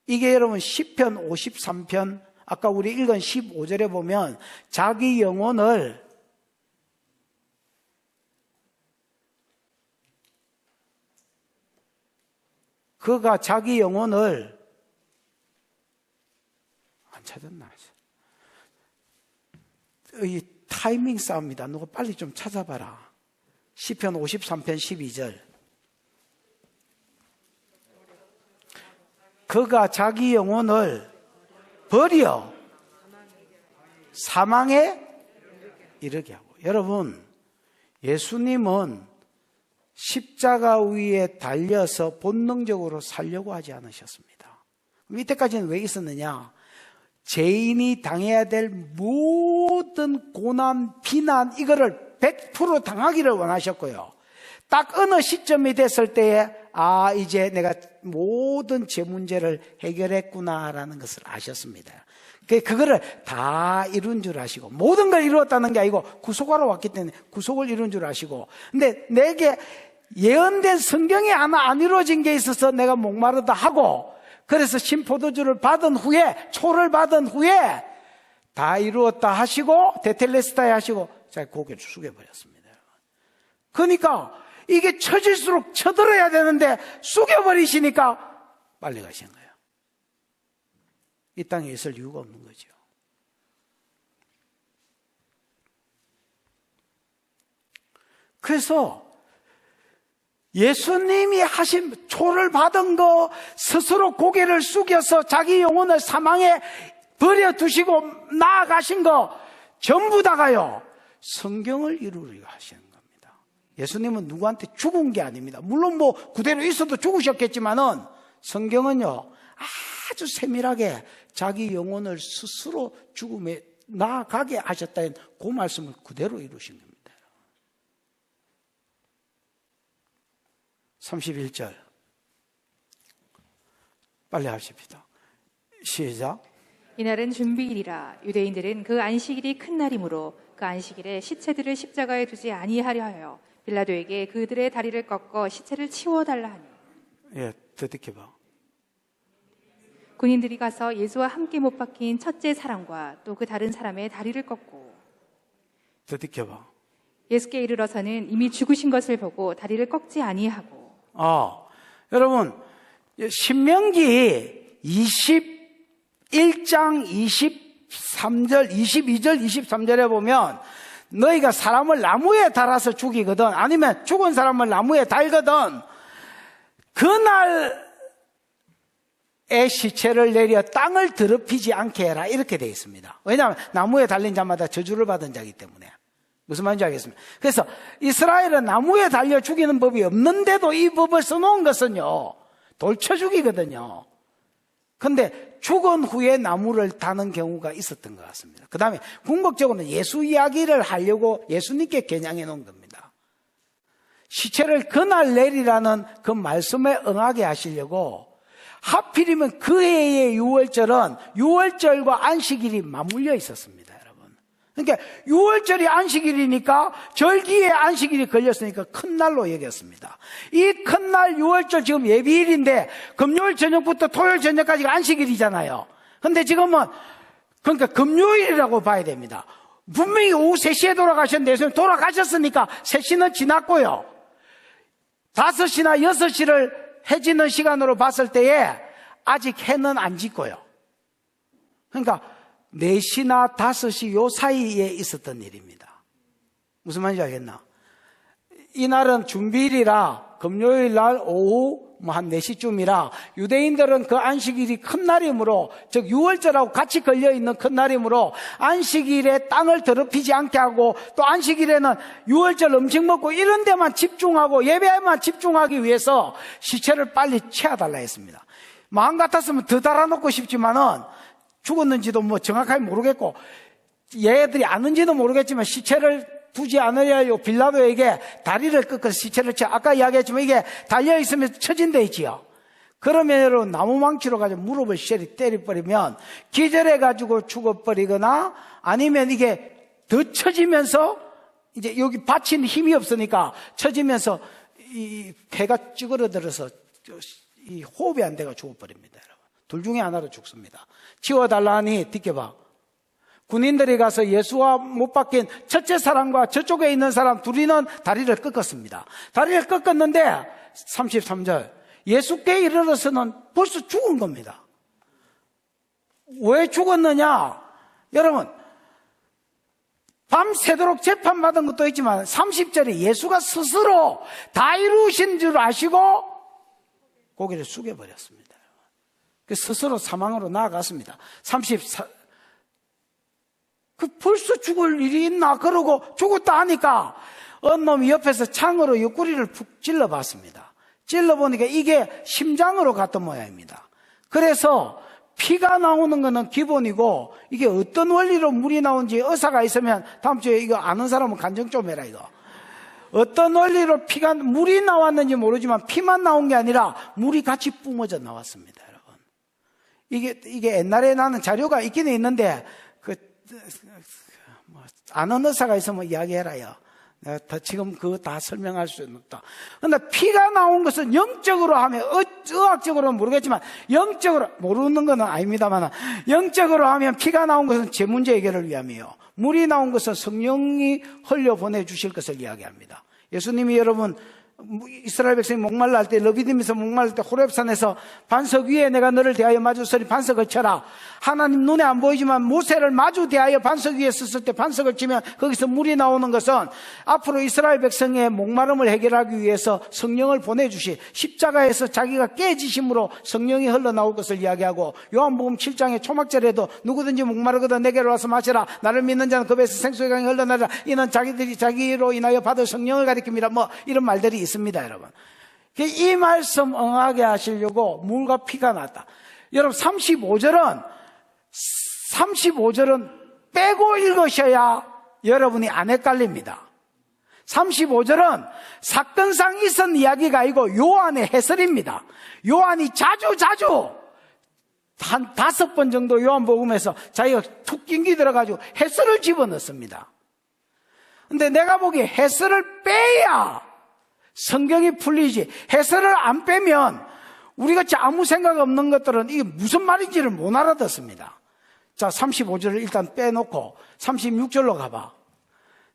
[SPEAKER 1] 이게 여러분 시편 53편 아까 우리 읽은 15절에 보면 자기 영혼을 그가 자기 영혼을 안 찾았나? 이 타이밍 싸움이다. 누가 빨리 좀 찾아봐라. 시편 53편 12절. 그가 자기 영혼을 버려 사망에 이르게 하고. 여러분, 예수님은 십자가 위에 달려서 본능적으로 살려고 하지 않으셨습니다. 이때까지는 왜 있었느냐? 죄인이 당해야 될 모든 고난, 비난 이거를 100% 당하기를 원하셨고요. 딱 어느 시점이 됐을 때에 이제 내가 모든 죄 문제를 해결했구나라는 것을 아셨습니다. 그거를 다 이룬 줄 아시고 모든 걸 이루었다는 게 아니고 구속하러 왔기 때문에 구속을 이룬 줄 아시고 근데 내게 예언된 성경이 하나 안 이루어진 게 있어서 내가 목마르다 하고 그래서 신포도주를 받은 후에 초를 받은 후에 다 이루었다 하시고 데텔레스타이 하시고 자 고개를 숙여버렸습니다. 그러니까 이게 처질수록 쳐들어야 되는데 숙여버리시니까 빨리 가신 거예요. 이 땅에 있을 이유가 없는 거죠. 그래서 예수님이 하신 초를 받은 거 스스로 고개를 숙여서 자기 영혼을 사망에 버려두시고 나아가신 거 전부 다가요 성경을 이루려 하시는 겁니다. 예수님은 누구한테 죽은 게 아닙니다. 물론 뭐 그대로 있어도 죽으셨겠지만은 성경은요 아주 세밀하게 자기 영혼을 스스로 죽음에 나아가게 하셨다는 그 말씀을 그대로 이루신 겁니다. 31절 빨리 하십시다. 시작.
[SPEAKER 2] 이날은 준비일이라 유대인들은 그 안식일이 큰 날이므로 그 안식일에 시체들을 십자가에 두지 아니하려 하여 빌라도에게 그들의 다리를 꺾어 시체를 치워달라 하니
[SPEAKER 1] 예, 되새겨봐.
[SPEAKER 2] 군인들이 가서 예수와 함께 못 박힌 첫째 사람과 또 그 다른 사람의 다리를 꺾고
[SPEAKER 1] 되새겨봐.
[SPEAKER 2] 예수께 이르러서는 이미 죽으신 것을 보고 다리를 꺾지 아니하고
[SPEAKER 1] 여러분, 신명기 21장 23절, 22절, 23절에 보면 너희가 사람을 나무에 달아서 죽이거든 아니면 죽은 사람을 나무에 달거든 그날의 시체를 내려 땅을 더럽히지 않게 해라 이렇게 되어 있습니다. 왜냐하면 나무에 달린 자마다 저주를 받은 자이기 때문에. 무슨 말인지 알겠습니다. 그래서 이스라엘은 나무에 달려 죽이는 법이 없는데도 이 법을 써놓은 것은요 돌쳐 죽이거든요. 근데 죽은 후에 나무를 다는 경우가 있었던 것 같습니다. 그 다음에 궁극적으로는 예수 이야기를 하려고 예수님께 겨냥해 놓은 겁니다. 시체를 그날 내리라는 그 말씀에 응하게 하시려고 하필이면 그 해의 유월절은 유월절과 안식일이 맞물려 있었습니다, 여러분. 그러니까 유월절이 안식일이니까 절기에 안식일이 걸렸으니까 큰 날로 여겼습니다. 이 큰 날 유월절 지금 예비일인데 금요일 저녁부터 토요일 저녁까지가 안식일이잖아요. 근데 지금은 그러니까 금요일이라고 봐야 됩니다. 분명히 오후 3시에 돌아가셨는데 돌아가셨으니까 3시는 지났고요. 5시나 6시를 해지는 시간으로 봤을 때에 아직 해는 안 짓고요. 그러니까 4시나 5시 요 사이에 있었던 일입니다. 무슨 말인지 알겠나? 이날은 준비일이라 금요일 날 오후 한 4시쯤이라 유대인들은 그 안식일이 큰 날이므로 즉 유월절하고 같이 걸려있는 큰 날이므로 안식일에 땅을 더럽히지 않게 하고 또 안식일에는 유월절 음식 먹고 이런 데만 집중하고 예배에만 집중하기 위해서 시체를 빨리 채워달라 했습니다. 마음 같았으면 더 달아놓고 싶지만은 죽었는지도 뭐 정확하게 모르겠고 얘들이 아는지도 모르겠지만 시체를 두지 않으려 빌라도에게 다리를 꺾어서 시체를 쳐. 아까 이야기했지만 이게 달려있으면 처진데 있지요. 그러면 여러분 나무망치로 가지고 무릎을 쉐리 때려버리면 기절해가지고 죽어버리거나 아니면 이게 더 처지면서 이제 여기 받친 힘이 없으니까 처지면서 이 폐가 찌그러들어서 이 호흡이 안 돼가 죽어버립니다. 여러분. 둘 중에 하나로 죽습니다. 치워달라니 뒷겨봐. 군인들이 가서 예수와 못 박힌 첫째 사람과 저쪽에 있는 사람 둘이는 다리를 꺾었습니다. 다리를 꺾었는데 33절 예수께 이르러서는 벌써 죽은 겁니다. 왜 죽었느냐? 여러분 밤새도록 재판받은 것도 있지만 30절에 예수가 스스로 다 이루신 줄 아시고 고개를 숙여버렸습니다. 스스로 사망으로 나아갔습니다. 벌써 죽을 일이 있나 그러고 죽었다 하니까 어느 놈이 옆에서 창으로 옆구리를 푹 찔러봤습니다. 찔러보니까 이게 심장으로 갔던 모양입니다. 그래서 피가 나오는 거는 기본이고 이게 어떤 원리로 물이 나온지 의사가 있으면 다음 주에 이거 아는 사람은 간증 좀 해라 이거. 어떤 원리로 물이 나왔는지 모르지만 피만 나온 게 아니라 물이 같이 뿜어져 나왔습니다, 여러분. 이게 옛날에 나는 자료가 있기는 있는데 아는 의사가 있으면 이야기해라요. 내가 지금 그거 다 설명할 수는 없다. 그런데 피가 나온 것은 영적으로 하면 의학적으로는 모르겠지만 영적으로 모르는 건 아닙니다만 영적으로 하면 피가 나온 것은 제 문제 해결을 위함이요. 물이 나온 것은 성령이 흘려 보내주실 것을 이야기합니다. 예수님이 여러분 이스라엘 백성이 목말라 할 때 러비딤에서 목말라 할 때 호렙산에서 반석 위에 내가 너를 대하여 마주서리 반석을 쳐라. 하나님 눈에 안 보이지만 모세를 마주 대하여 반석 위에 섰을 때 반석을 치면 거기서 물이 나오는 것은 앞으로 이스라엘 백성의 목마름을 해결하기 위해서 성령을 보내주시 십자가에서 자기가 깨지심으로 성령이 흘러나올 것을 이야기하고 요한복음 7장의 초막절에도 누구든지 목마르거든 내게로 와서 마시라. 나를 믿는 자는 그 배에서 생수의 강이 흘러나리라. 이는 자기들이 자기로 인하여 받을 성령을 가리킵니다. 뭐 이런 말들이 있습니다, 여러분. 이 말씀 응하게 하시려고 물과 피가 났다. 여러분 35절은 빼고 읽으셔야 여러분이 안 헷갈립니다. 35절은 사건상 있었던 이야기가 아니고 요한의 해설입니다. 요한이 자주 한 5번 정도 요한복음에서 자기가 툭 낑기 들어가지고 해설을 집어넣습니다. 근데 내가 보기에 해설을 빼야 성경이 풀리지, 해설을 안 빼면 우리같이 아무 생각 없는 것들은 이게 무슨 말인지를 못 알아듣습니다. 자, 35절을 일단 빼놓고 36절로 가봐.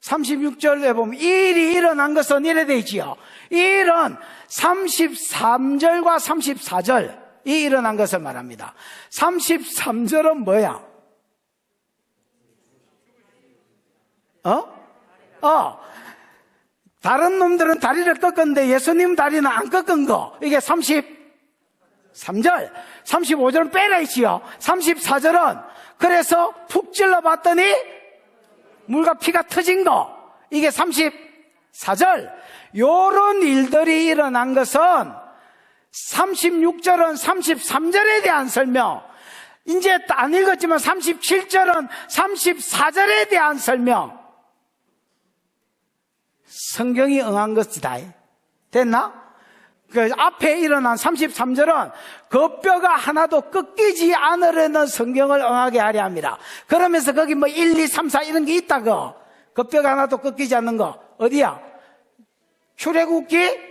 [SPEAKER 1] 36절에 보면 이 일이 일어난 것은 이래 돼 있지요. 이 일은 33절과 34절 이 일어난 것을 말합니다. 33절은 뭐야? 다른 놈들은 다리를 꺾었는데 예수님 다리는 안 꺾은 거. 이게 33절. 35절은 빼라 있지요. 34절은 그래서 푹 찔러 봤더니 물과 피가 터진 거. 이게 34절. 요런 일들이 일어난 것은 36절은 33절에 대한 설명, 이제 안 읽었지만 37절은 34절에 대한 설명, 성경이 응한 것이다. 됐나? 그 앞에 일어난 33절은 그 뼈가 하나도 꺾이지 않으려는 성경을 응하게 하려 합니다. 그러면서 거기 뭐 1, 2, 3, 4 이런 게 있다고. 그 뼈가 하나도 꺾이지 않는 거 어디야? 출애굽기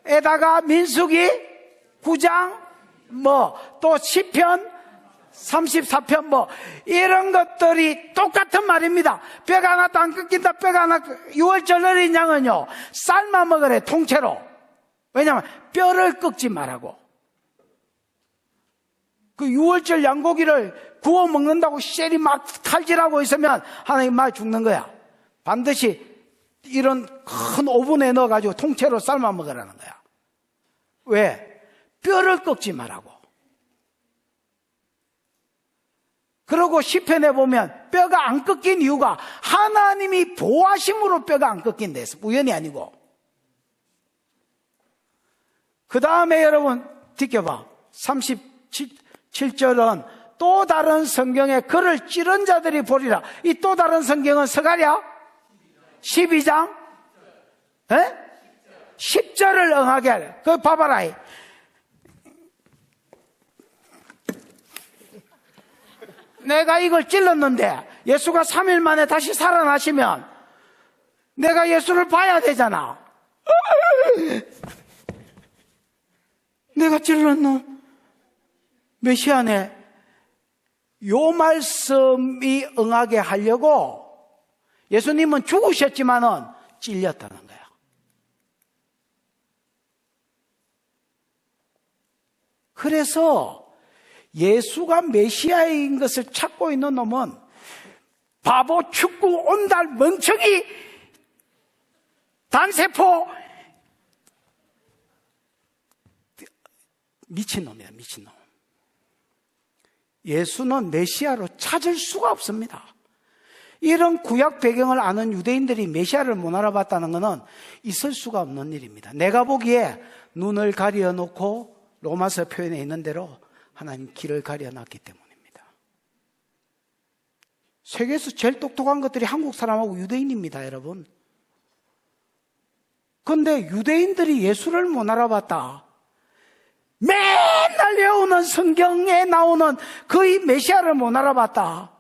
[SPEAKER 1] 12장에다가 민수기 9장 또 시편 34편 이런 것들이 똑같은 말입니다. 뼈가 하나도 안 꺾인다. 뼈가 하나, 6월절 어린 양은요 삶아 먹으래, 통째로. 왜냐하면 뼈를 꺾지 말라고. 그 6월절 양고기를 구워 먹는다고 셀이 막 칼질하고 있으면 하나님 말 죽는 거야. 반드시 이런 큰 오븐에 넣어가지고 통째로 삶아 먹으라는 거야. 왜? 뼈를 꺾지 말라고. 그리고 시편에 보면 뼈가 안 꺾인 이유가 하나님이 보호하심으로 뼈가 안 꺾인대서, 우연이 아니고. 그 다음에 여러분 뒷겨봐. 37절은 또 다른 성경에 그를 찌른 자들이 보리라. 이 또 다른 성경은 스가랴 12장 10절을 응하게 하래. 그거 봐봐라. 내가 이걸 찔렀는데 예수가 3일 만에 다시 살아나시면 내가 예수를 봐야 되잖아. 내가 찔렀노? 메시아네. 요 말씀이 응하게 하려고 예수님은 죽으셨지만은 찔렸다는 거야. 그래서 예수가 메시아인 것을 찾고 있는 놈은 바보, 축구, 온달, 멍청이, 단세포, 미친놈이야, 미친놈. 예수는 메시아로 찾을 수가 없습니다. 이런 구약 배경을 아는 유대인들이 메시아를 못 알아봤다는 것은 있을 수가 없는 일입니다. 내가 보기에 눈을 가려놓고 로마서 표현에 있는 대로 하나님 길을 가려놨기 때문입니다. 세계에서 제일 똑똑한 것들이 한국 사람하고 유대인입니다, 여러분. 그런데 유대인들이 예수를 못 알아봤다. 맨날 외우는 성경에 나오는 거의 메시아를 못 알아봤다.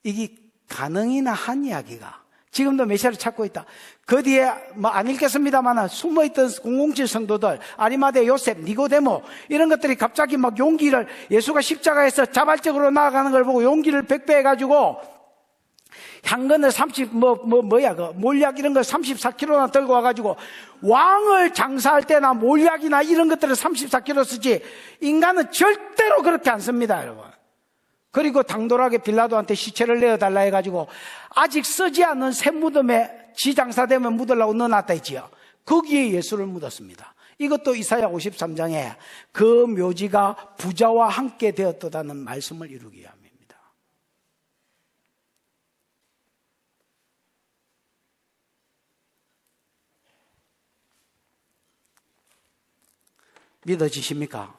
[SPEAKER 1] 이게 가능이나 한 이야기가 지금도 메시아를 찾고 있다. 그 뒤에 안 읽겠습니다만 숨어있던 007 성도들, 아리마대 요셉, 니고데모 이런 것들이 갑자기 막 용기를, 예수가 십자가에서 자발적으로 나아가는 걸 보고 용기를 100배 해가지고 향근을 30 몰약 이런 걸 34kg나 들고 와가지고 왕을 장사할 때나 몰약이나 이런 것들을 34kg 쓰지 인간은 절대로 그렇게 안 씁니다, 여러분. 그리고 당돌하게 빌라도한테 시체를 내어달라 해가지고 아직 쓰지 않은 새 무덤에 지 장사되면 묻으려고 넣어놨다 했지요. 거기에 예수를 묻었습니다. 이것도 이사야 53장에 그 묘지가 부자와 함께 되었다는 말씀을 이루기 위함입니다. 믿어지십니까?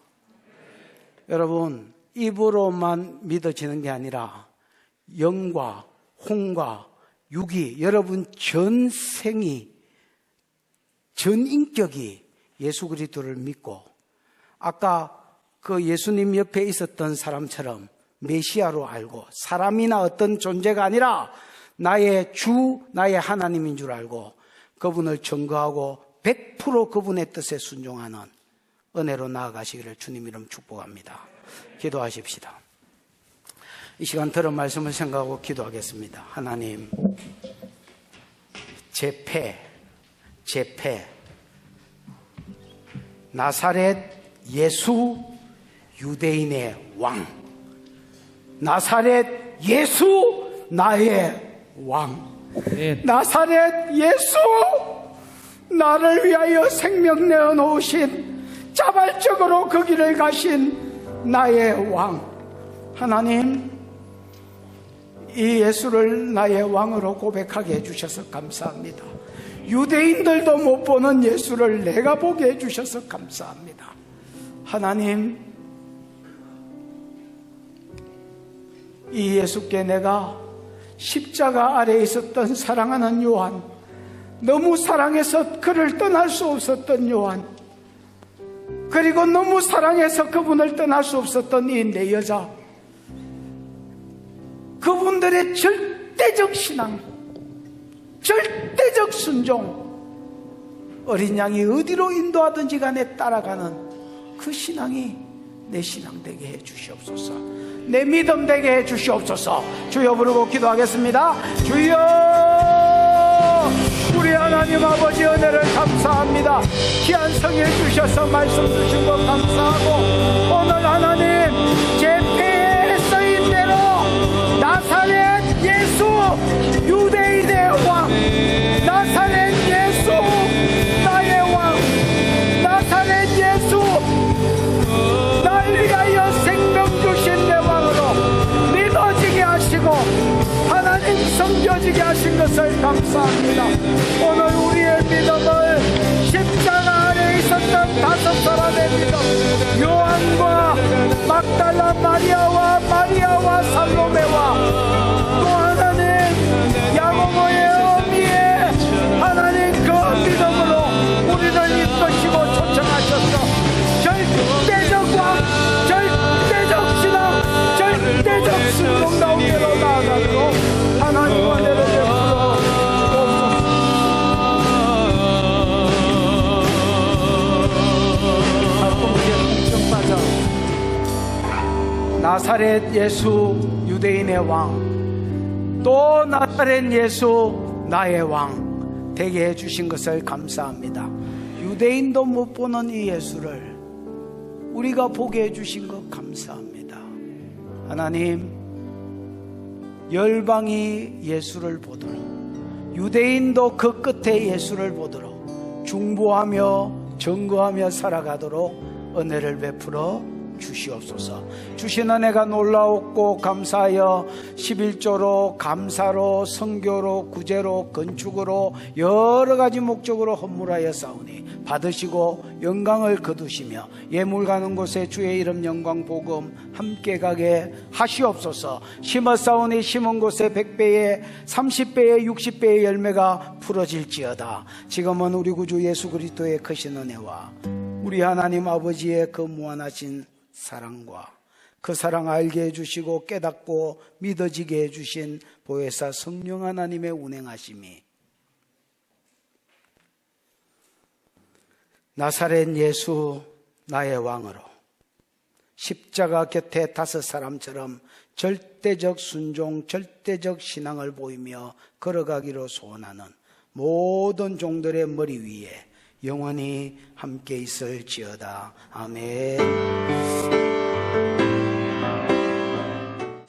[SPEAKER 1] 여러분, 입으로만 믿어지는 게 아니라 영과 혼과 육이, 여러분 전생이, 전인격이 예수 그리스도를 믿고 아까 그 예수님 옆에 있었던 사람처럼 메시아로 알고 사람이나 어떤 존재가 아니라 나의 주, 나의 하나님인 줄 알고 그분을 증거하고 100% 그분의 뜻에 순종하는 은혜로 나아가시기를 주님 이름 축복합니다. 기도하십시다. 이 시간 들은 말씀을 생각하고 기도하겠습니다. 하나님, 제 패, 나사렛 예수 유대인의 왕, 나사렛 예수 나의 왕, 나사렛 예수 나를 위하여 생명 내어 놓으신 자발적으로 그 길을 가신 나의 왕. 하나님, 이 예수를 나의 왕으로 고백하게 해주셔서 감사합니다. 유대인들도 못 보는 예수를 내가 보게 해주셔서 감사합니다. 하나님, 이 예수께 내가 십자가 아래에 있었던 사랑하는 요한, 너무 사랑해서 그를 떠날 수 없었던 요한, 그리고 너무 사랑해서 그분을 떠날 수 없었던 이 내 여자, 그분들의 절대적 신앙, 절대적 순종, 어린 양이 어디로 인도하든지 간에 따라가는 그 신앙이 내 신앙 되게 해 주시옵소서. 내 믿음 되게 해 주시옵소서. 주여 부르고 기도하겠습니다. 주여, 우리 하나님 아버지 은혜를 감사합니다. 귀한 성에 주셔서 말씀 주신 것 감사하고, 오늘 하나님 제 패에 써인 대로 나사렛 예수 유대인의 왕, 나사렛 예수 나의 왕, 나사렛 예수 날 위하여 생명 주신 내 왕으로 믿어지게 하시고 하나님 섬겨지게 하신 것을 감사합니다. 오늘 우리의 믿음을 십자가 아래에 있었던 5사람의 믿음, 요한과 막달라 마리아와 살로메와 또 하나님 야고보의 어미의 하나님 그 믿음으로 우리를 이끄시고 초청하셨어. 절대적 왕, 절대적 신앙, 절대적 순종 가운데로 나아가도록 하나님 은혜를 베풀어 주옵소서. 나사렛 예수 유대인의 왕, 또 나사렛 예수 나의 왕 되게 해주신 것을 감사합니다. 유대인도 못 보는 이 예수를 우리가 보게 해주신 것 감사합니다. 하나님, 열방이 예수를 보도록, 유대인도 그 끝에 예수를 보도록 중보하며 증거하며 살아가도록 은혜를 베풀어 주시옵소서. 주신 은혜가 놀라웠고 감사하여 11조로 감사로 선교로 구제로 건축으로 여러 가지 목적으로 헌물하여 싸우니 받으시고 영광을 거두시며 예물 가는 곳에 주의 이름 영광 복음 함께 가게 하시옵소서. 심어 싸우니 심은 곳에 100배에 30배에 60배의 열매가 풀어질지어다. 지금은 우리 구주 예수 그리스도의 크신 은혜와 우리 하나님 아버지의 그 무한하신 사랑과 그 사랑 알게 해주시고 깨닫고 믿어지게 해주신 보혜사 성령 하나님의 운행하심이 나사렛 예수 나의 왕으로 십자가 곁에 5사람처럼 절대적 순종, 절대적 신앙을 보이며 걸어가기로 소원하는 모든 종들의 머리 위에 영원히 함께 있을지어다. 아멘.